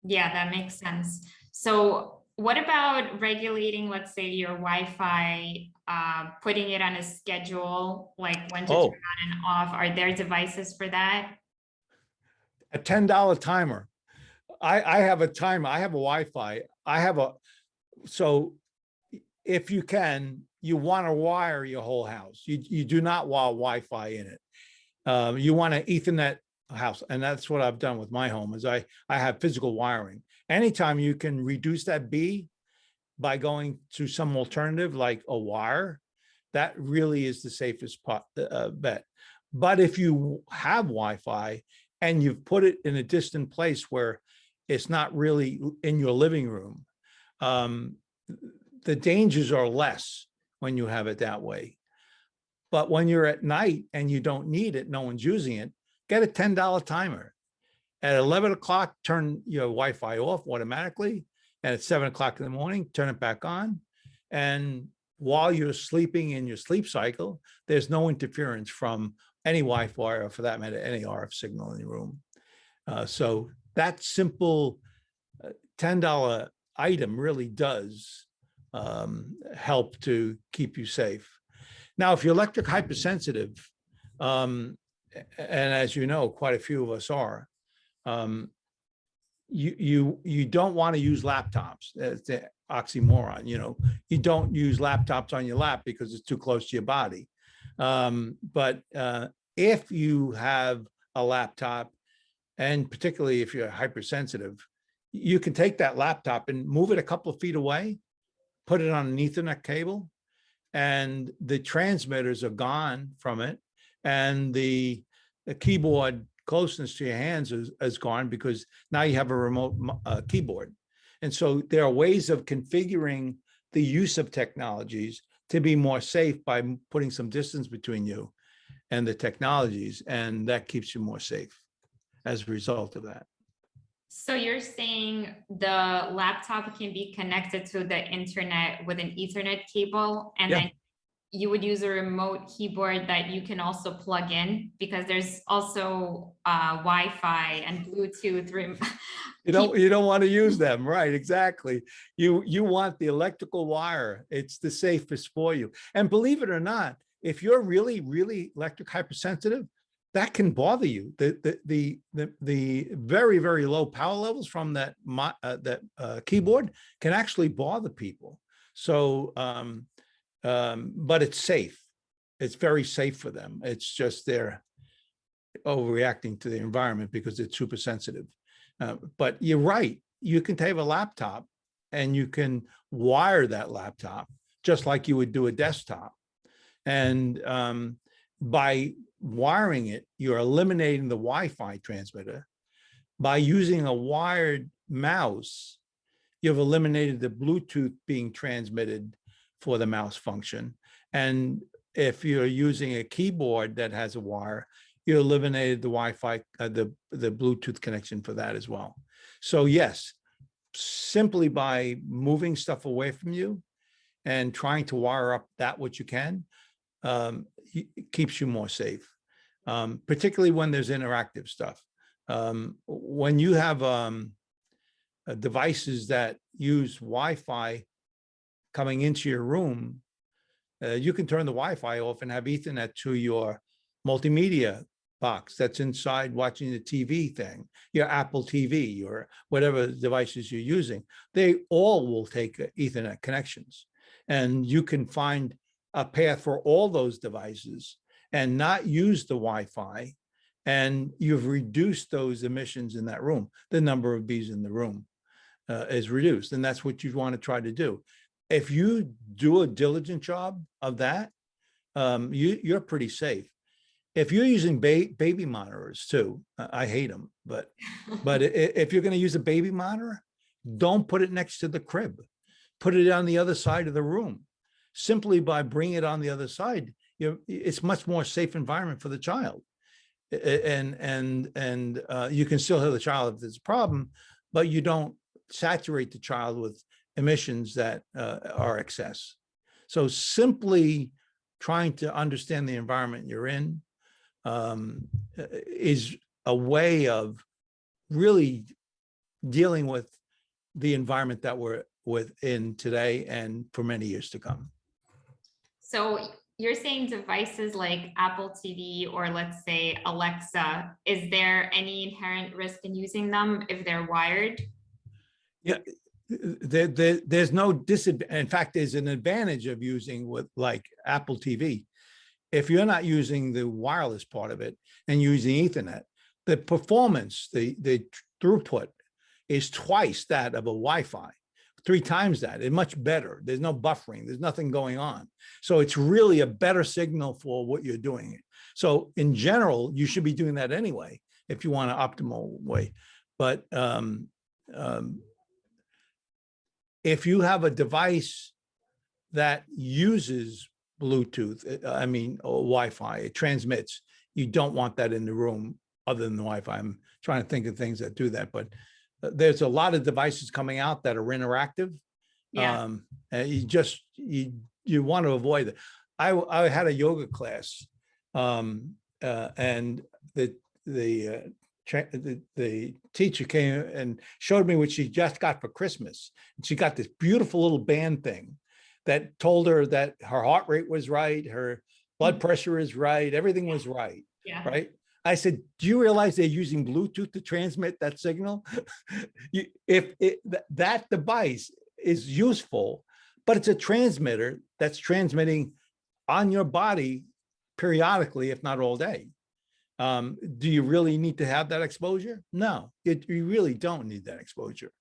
Yeah, that makes sense. So what about regulating, let's say, your Wi-Fi, putting it on a schedule, like when to turn on and off? Are there devices for that? A $10 timer. I have a timer. I have a Wi-Fi. So if you can, you want to wire your whole house. You do not want Wi-Fi in it. You want an Ethernet house. And that's what I've done with my home is I have physical wiring. Anytime you can reduce that B by going to some alternative like a wire, that really is the safest bet. But if you have Wi-Fi and you've put it in a distant place where it's not really in your living room, the dangers are less when you have it that way. But when you're at night and you don't need it, no one's using it, get a $10 timer. At 11 o'clock, turn your Wi-Fi off automatically. And at 7 o'clock in the morning, turn it back on. And while you're sleeping in your sleep cycle, there's no interference from any Wi-Fi or, for that matter, any RF signal in your room. So that simple $10 item really does help to keep you safe. Now, if you're electric hypersensitive, and as you know, quite a few of us are, you don't want to use laptops. It's the oxymoron, you don't use laptops on your lap because it's too close to your body. But if you have a laptop, and particularly if you're hypersensitive, you can take that laptop and move it a couple of feet away, put it on an Ethernet cable, and the transmitters are gone from it. And the keyboard closeness to your hands is gone because now you have a remote keyboard. And so there are ways of configuring the use of technologies to be more safe by putting some distance between you and the technologies, and that keeps you more safe as a result of that. So you're saying the laptop can be connected to the internet with an Ethernet cable, and then you would use a remote keyboard that you can also plug in, because there's also Wi-Fi and Bluetooth. You don't want to use them, right? Exactly. You want the electrical wire. It's the safest for you. And believe it or not, if you're really, really electric hypersensitive, that can bother you. The very, very low power levels from that keyboard can actually bother people. So, but it's safe. It's very safe for them. It's just they're overreacting to the environment because it's super sensitive. But you're right. You can take a laptop and you can wire that laptop just like you would do a desktop. And by wiring it, you're eliminating the Wi-Fi transmitter. By using a wired mouse, you've eliminated the Bluetooth being transmitted for the mouse function. And if you're using a keyboard that has a wire, you eliminated the Wi-Fi, the Bluetooth connection for that as well. So yes, simply by moving stuff away from you and trying to wire up that what you can, it keeps you more safe, particularly when there's interactive stuff. When you have devices that use Wi-Fi coming into your room, you can turn the Wi-Fi off and have Ethernet to your multimedia box that's inside watching the TV thing, your Apple TV or whatever devices you're using. They all will take Ethernet connections. And you can find a path for all those devices and not use the Wi-Fi. And you've reduced those emissions in that room. The number of bees in the room is reduced. And that's what you want to try to do. If you do a diligent job of that, you're pretty safe. If you're using baby monitors too, I hate them, but if you're going to use a baby monitor, don't put it next to the crib. Put it on the other side of the room. Simply by bringing it on the other side, it's much more safe environment for the child. And you can still hear the child if there's a problem, but you don't saturate the child with emissions that are excess. So simply trying to understand the environment you're in is a way of really dealing with the environment that we're within today and for many years to come. So you're saying devices like Apple TV or let's say Alexa, is there any inherent risk in using them if they're wired? Yeah, there's no disadvantage. In fact, there's an advantage of using with like Apple TV. If you're not using the wireless part of it and using Ethernet, the performance, the throughput is twice that of a Wi-Fi, 3 times that. It's much better. There's no buffering. There's nothing going on. So it's really a better signal for what you're doing. So in general, you should be doing that anyway, if you want an optimal way. But if you have a device that uses Bluetooth, or Wi-Fi, it transmits, you don't want that in the room other than the Wi-Fi. I'm trying to think of things that do that, but there's a lot of devices coming out that are interactive. Yeah. And you want to avoid it. I had a yoga class, and the teacher came and showed me what she just got for Christmas. And she got this beautiful little band thing that told her that her heart rate was right, her blood pressure is right, everything was right. Yeah. Right. I said, do you realize they're using Bluetooth to transmit that signal? That device is useful, but it's a transmitter that's transmitting on your body periodically, if not all day. Do you really need to have that exposure? No, you really don't need that exposure.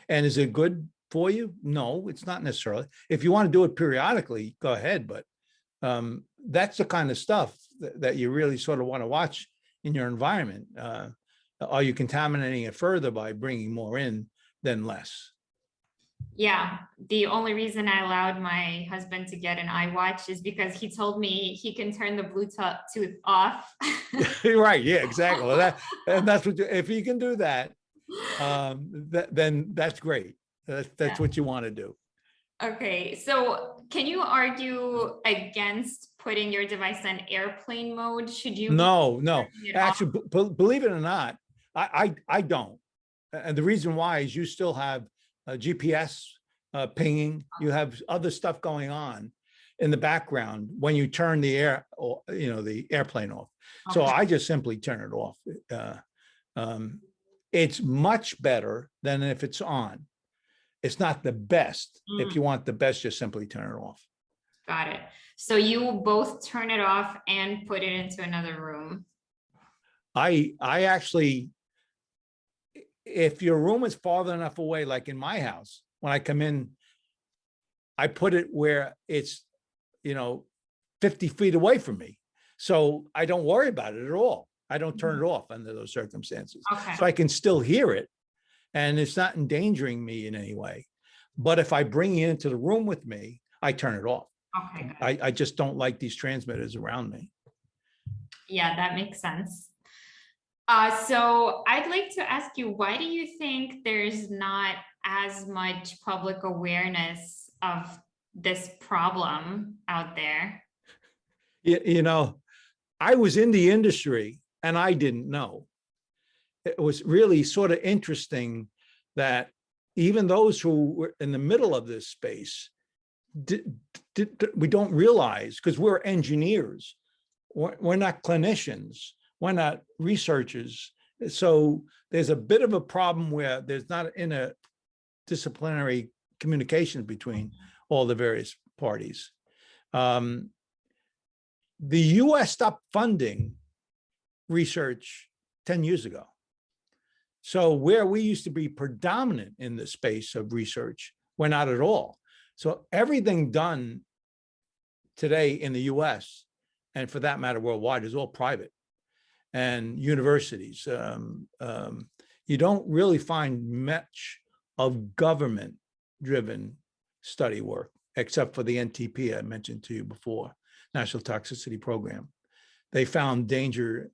And is it good for you? No, it's not necessarily. If you want to do it periodically, go ahead. But that's the kind of stuff that you really sort of want to watch in your environment. Are you contaminating it further by bringing more in than less? Yeah, the only reason I allowed my husband to get an iWatch is because he told me he can turn the Bluetooth off. Right. Yeah, exactly. And that's what if you can do that, then that's great. That's what you want to do. Okay, so Can you argue against putting your device on airplane mode? Should you be No, turning it off? actually, believe it or not, I don't. And the reason why is you still have GPS pinging, you have other stuff going on in the background when you turn the the airplane off. So Okay. I just simply turn it off. It's much better than if it's on. It's not the best. If you want the best, just simply turn it off. Got it. So you both turn it off and put it into another room. I actually, if your room is farther enough away, like in my house, when I come in, I put it where it's, 50 feet away from me. So I don't worry about it at all. I don't turn it off under those circumstances. Okay. So I can still hear it and it's not endangering me in any way. But if I bring it into the room with me, I turn it off. Okay. Got it. I just don't like these transmitters around me. Yeah, that makes sense. So I'd like to ask you, why do you think there's not as much public awareness of this problem out there? I was in the industry and I didn't know. It was really sort of interesting that even those who were in the middle of this space, we don't realize, because we're engineers, we're not clinicians, we're not researchers. So there's a bit of a problem where there's not interdisciplinary communication between all the various parties. The US stopped funding research 10 years ago. So where we used to be predominant in the space of research, we're not at all. So everything done today in the US, and for that matter, worldwide, is all private and universities. You don't really find much of government-driven study work, except for the NTP I mentioned to you before, National Toxicity Program. They found danger,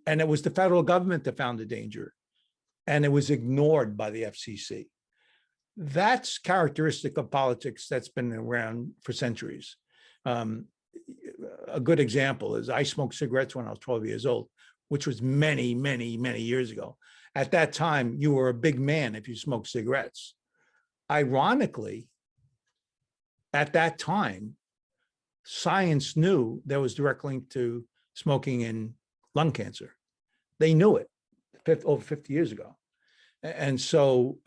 and it was the federal government that found the danger, and it was ignored by the FCC. That's characteristic of politics that's been around for centuries. A good example is I smoked cigarettes when I was 12 years old, which was many, many, many years ago. At that time, you were a big man if you smoked cigarettes. Ironically, at that time, science knew there was direct link to smoking and lung cancer. They knew it over 50 years ago. And so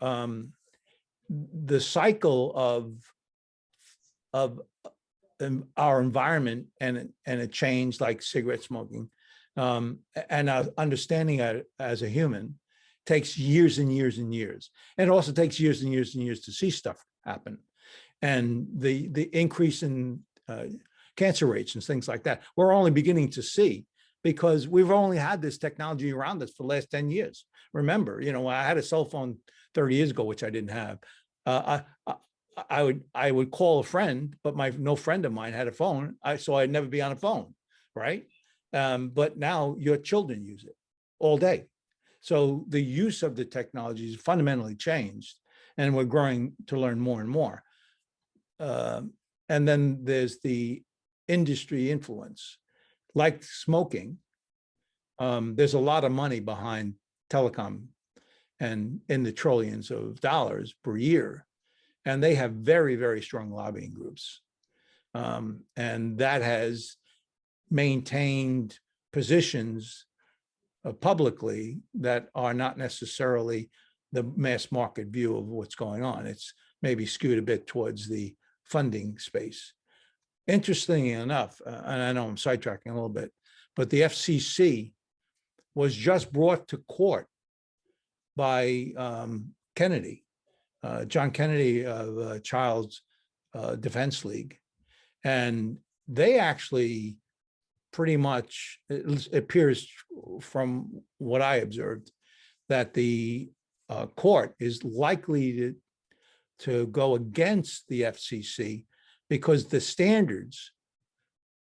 the cycle of our environment and a change like cigarette smoking and our understanding it as a human takes years and years and years. And it also takes years and years and years to see stuff happen. And the increase in cancer rates and things like that, we're only beginning to see, because we've only had this technology around us for the last 10 years. Remember, I had a cell phone 30 years ago, which I didn't have. I would call a friend, but no friend of mine had a phone, so I'd never be on a phone, right? But now your children use it all day. So the use of the technology has fundamentally changed, and we're growing to learn more and more. And then there's the industry influence. Like smoking, there's a lot of money behind telecom and in the trillions of dollars per year. And they have very, very strong lobbying groups. And that has maintained positions publicly that are not necessarily the mass market view of what's going on. It's maybe skewed a bit towards the funding space. Interestingly enough, and I know I'm sidetracking a little bit, but the FCC was just brought to court by Kennedy, John Kennedy of Child's Defense League. And they actually pretty much, it appears from what I observed, that the court is likely to go against the FCC because the standards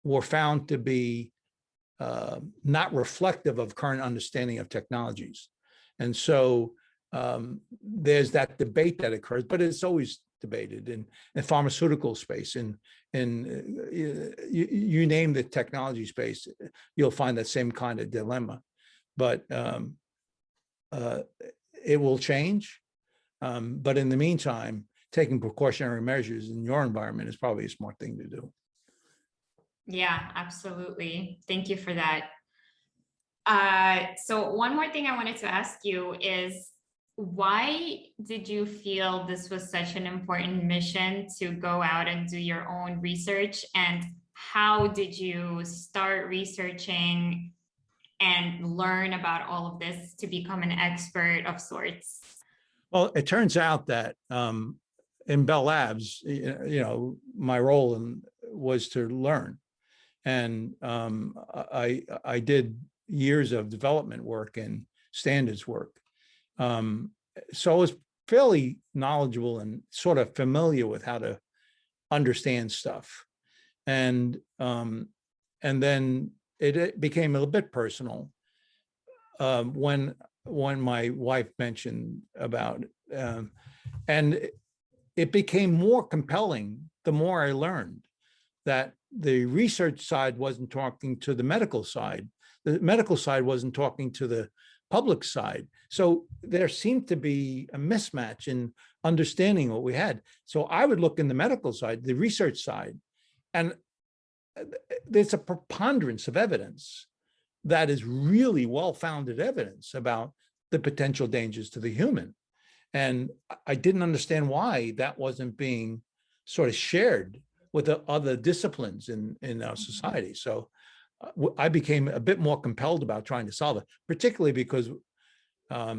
were found to be not reflective of current understanding of technologies. And so there's that debate that occurs, but it's always debated in pharmaceutical space, and you name the technology space, you'll find that same kind of dilemma. But it will change. But in the meantime, taking precautionary measures in your environment is probably a smart thing to do. Yeah, absolutely. Thank you for that. So one more thing I wanted to ask you is, why did you feel this was such an important mission to go out and do your own research? And how did you start researching and learn about all of this to become an expert of sorts? Well, it turns out that in Bell Labs, my role was to learn. And I did years of development work and standards work. So I was fairly knowledgeable and sort of familiar with how to understand stuff. And then it became a little bit personal when my wife mentioned about it. And it became more compelling the more I learned that the research side wasn't talking to the medical side. The medical side wasn't talking to the public side. So there seemed to be a mismatch in understanding what we had. So I would look in the medical side, the research side, and there's a preponderance of evidence that is really well-founded evidence about the potential dangers to the human. And I didn't understand why that wasn't being sort of shared with the other disciplines in our society. So I became a bit more compelled about trying to solve it, particularly because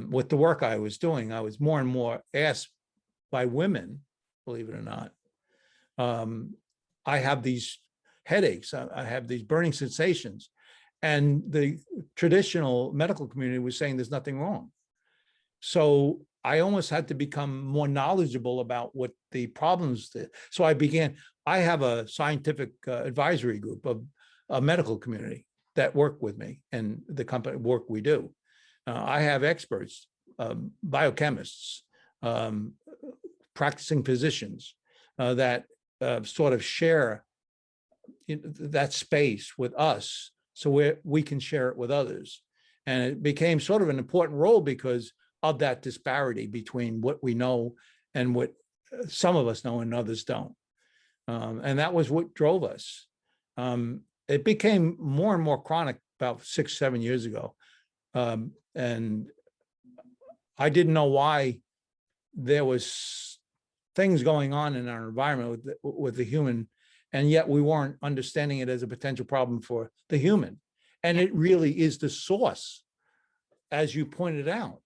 with the work I was doing, I was more and more asked by women, believe it or not. I have these headaches, I have these burning sensations, and the traditional medical community was saying there's nothing wrong. So I almost had to become more knowledgeable about what the problems did. So I have a scientific advisory group of a medical community that work with me and the company work we do. I have experts, biochemists, practicing physicians that sort of share that space with us so we can share it with others. And it became sort of an important role because of that disparity between what we know and what some of us know and others don't. And that was what drove us. It became more and more chronic about 6-7 years ago. And I didn't know why there was things going on in our environment with the human, and yet we weren't understanding it as a potential problem for the human. And it really is the source, as you pointed out,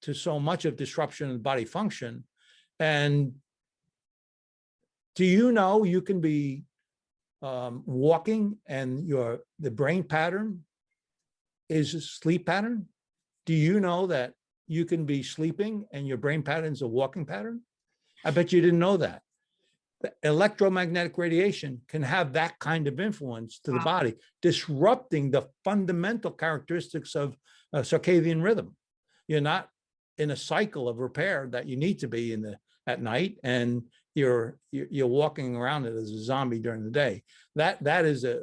to so much of disruption of body function. And do you know you can be walking and the brain pattern is a sleep pattern? Do you know that you can be sleeping and your brain pattern is a walking pattern? I bet you didn't know that. The electromagnetic radiation can have that kind of influence to the body, disrupting the fundamental characteristics of circadian rhythm. You're not in a cycle of repair that you need to be in at night, and you're walking around it as a zombie during the day. That is a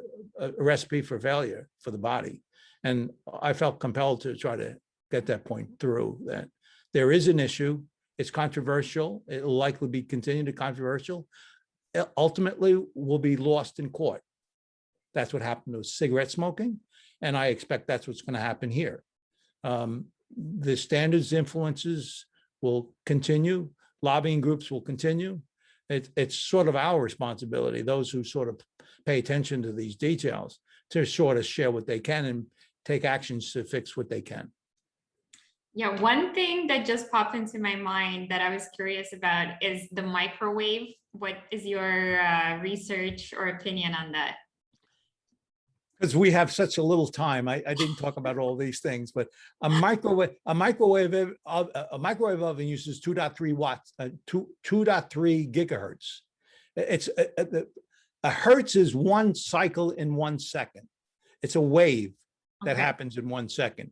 recipe for failure for the body. And I felt compelled to try to get that point through, that there is an issue. It's controversial. It will likely be continued to controversial. It ultimately will be lost in court. That's what happened with cigarette smoking. And I expect that's what's going to happen here. The standards influences will continue. Lobbying groups will continue. It's sort of our responsibility, those who sort of pay attention to these details, to sort of share what they can and take actions to fix what they can. Yeah, one thing that just popped into my mind that I was curious about is the microwave. What is your research or opinion on that? Because we have such a little time, I didn't talk about all these things, but a microwave oven uses 2.3 watts, 2.3 gigahertz. It's a hertz is one cycle in 1 second. It's a wave that happens in 1 second.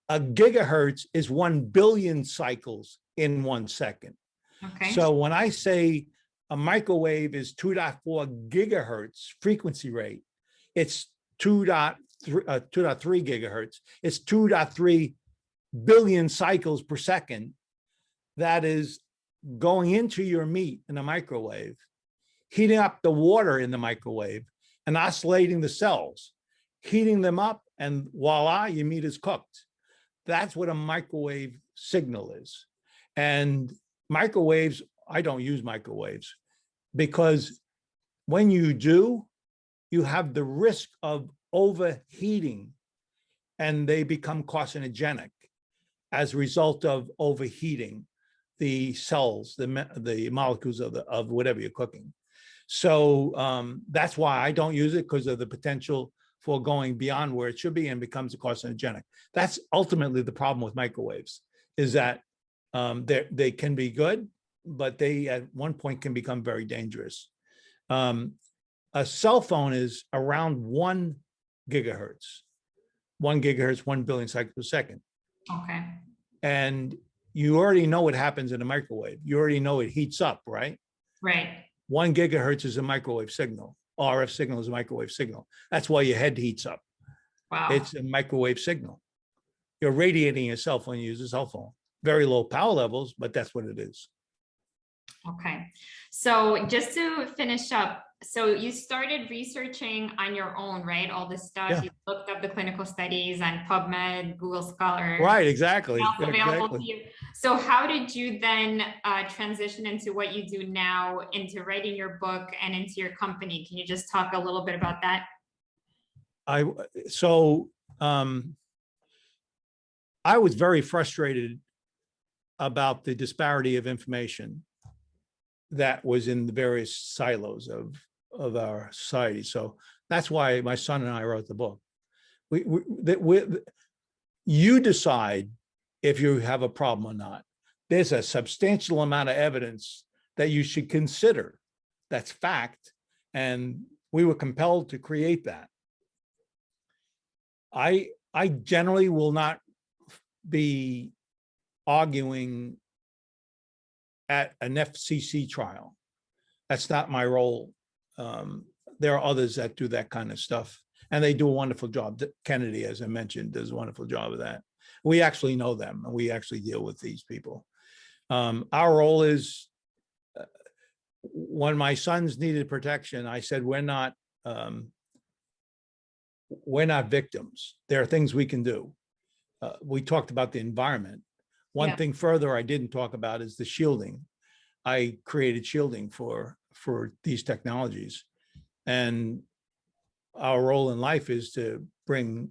A gigahertz is 1 billion cycles in 1 second. Okay. So when I say a microwave is 2.4 gigahertz frequency rate, it's 2.3 gigahertz. It's 2.3 billion cycles per second. That is going into your meat in a microwave, heating up the water in the microwave and oscillating the cells, heating them up, and voila, your meat is cooked. That's what a microwave signal is. And microwaves, I don't use microwaves because when you do, you have the risk of overheating and they become carcinogenic as a result of overheating the cells, the molecules of whatever you're cooking. So that's why I don't use it, because of the potential for going beyond where it should be and becomes a carcinogenic. That's ultimately the problem with microwaves, is that they can be good, but they at one point can become very dangerous. A cell phone is around 1 gigahertz, 1 gigahertz, 1 billion cycles per second. Okay. And you already know what happens in a microwave. You already know it heats up, right? Right. 1 gigahertz is a microwave signal. RF signal is a microwave signal. That's why your head heats up. Wow. It's a microwave signal. You're radiating yourself when you use a cell phone. Very low power levels, but that's what it is. Okay. So just to finish up, so you started researching on your own, right? All this stuff. Yeah. You looked up the clinical studies on PubMed, Google Scholar. Right, exactly. Else available Exactly. to you. So how did you then transition into what you do now, into writing your book and into your company? Can you just talk a little bit about that? I was very frustrated about the disparity of information that was in the various silos of our society. So that's why my son and I wrote the book. You decide if you have a problem or not. There's a substantial amount of evidence that you should consider. That's fact. And we were compelled to create that. I generally will not be arguing at an FCC trial. That's not my role. There are others that do that kind of stuff, and they do a wonderful job. Kennedy, as I mentioned, does a wonderful job of that. We actually know them, and we actually deal with these people. Our role is, when my sons needed protection, I said, we're not victims. There are things we can do. We talked about the environment. One thing further I didn't talk about is the shielding. I created shielding for these technologies. And our role in life is to bring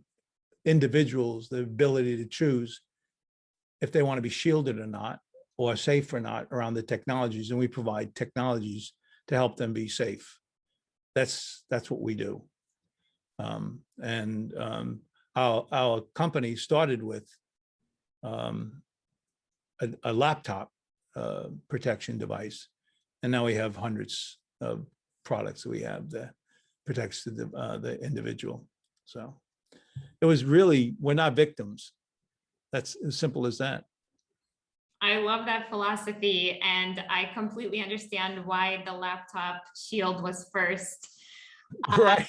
individuals the ability to choose if they want to be shielded or not, or safe or not around the technologies. And we provide technologies to help them be safe. That's what we do. Our company started with a laptop protection device, and now we have hundreds of products that we have that protects the individual. So it was really, we're not victims. That's as simple as that. I love that philosophy, and I completely understand why the laptop shield was first. Right.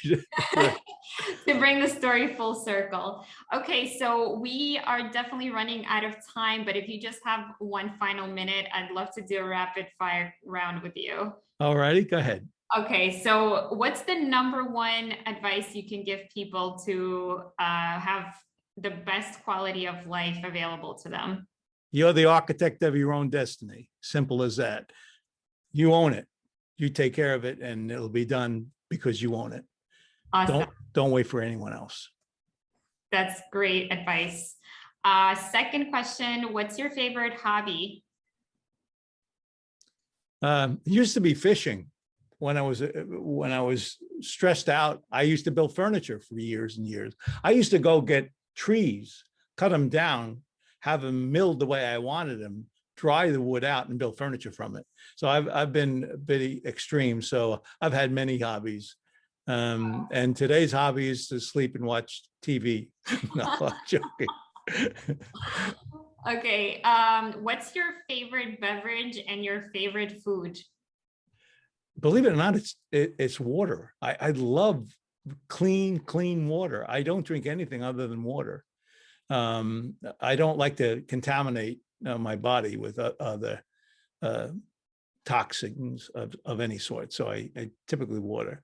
To bring the story full circle. Okay, so we are definitely running out of time, but if you just have one final minute, I'd love to do a rapid fire round with you. All righty, go ahead. Okay, so what's the #1 advice you can give people to have the best quality of life available to them? You're the architect of your own destiny. Simple as that. You own it. You take care of it, and it'll be done because you own it. Awesome. Don't wait for anyone else. That's great advice. Second question, what's your favorite hobby? It used to be fishing. When I was stressed out, I used to build furniture for years and years. I used to go get trees, cut them down, have them milled the way I wanted them, dry the wood out, and build furniture from it. So I've been a bit extreme. So I've had many hobbies. And today's hobby is to sleep and watch TV. No, I'm joking. Okay. What's your favorite beverage and your favorite food? Believe it or not, it's water. I love clean water. I don't drink anything other than water. I don't like to contaminate my body with other toxins of any sort. So I typically water.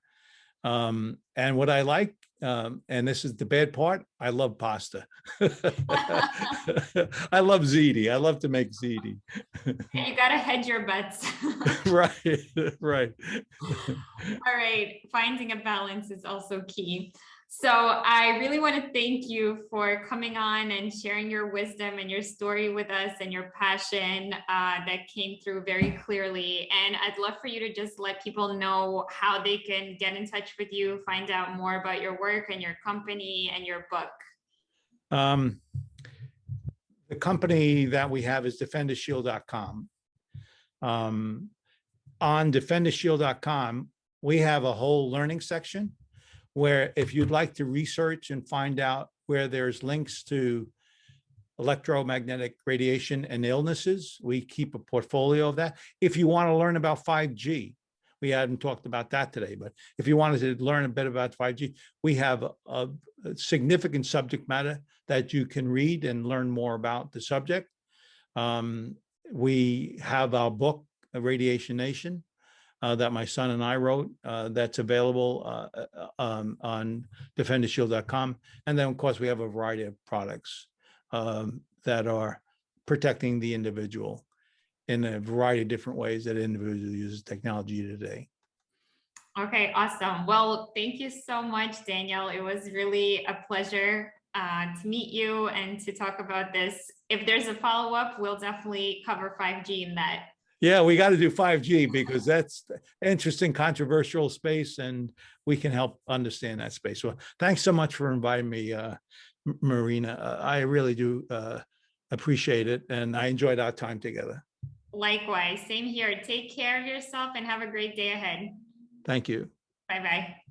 And what I like, and this is the bad part, I love pasta. I love ziti. I love to make ziti. You gotta hedge your bets. Right, right. All right, finding a balance is also key. So I really want to thank you for coming on and sharing your wisdom and your story with us and your passion that came through very clearly. And I'd love for you to just let people know how they can get in touch with you, find out more about your work and your company and your book. The company that we have is defendershield.com. On defendershield.com, we have a whole learning section where if you'd like to research and find out where there's links to electromagnetic radiation and illnesses, we keep a portfolio of that. If you want to learn about 5G, we haven't talked about that today, but if you wanted to learn a bit about 5G, we have a significant subject matter that you can read and learn more about the subject. We have our book, Radiation Nation, that my son and I wrote, that's available on defendershield.com. And then, of course, we have a variety of products that are protecting the individual in a variety of different ways that individual uses technology today. Okay, awesome. Well, thank you so much, Daniel. It was really a pleasure to meet you and to talk about this. If there's a follow-up, we'll definitely cover 5G in that. Yeah, we got to do 5G because that's interesting, controversial space, and we can help understand that space. Well, thanks so much for inviting me, Marina. I really do appreciate it, and I enjoyed our time together. Likewise, same here. Take care of yourself and have a great day ahead. Thank you. Bye-bye.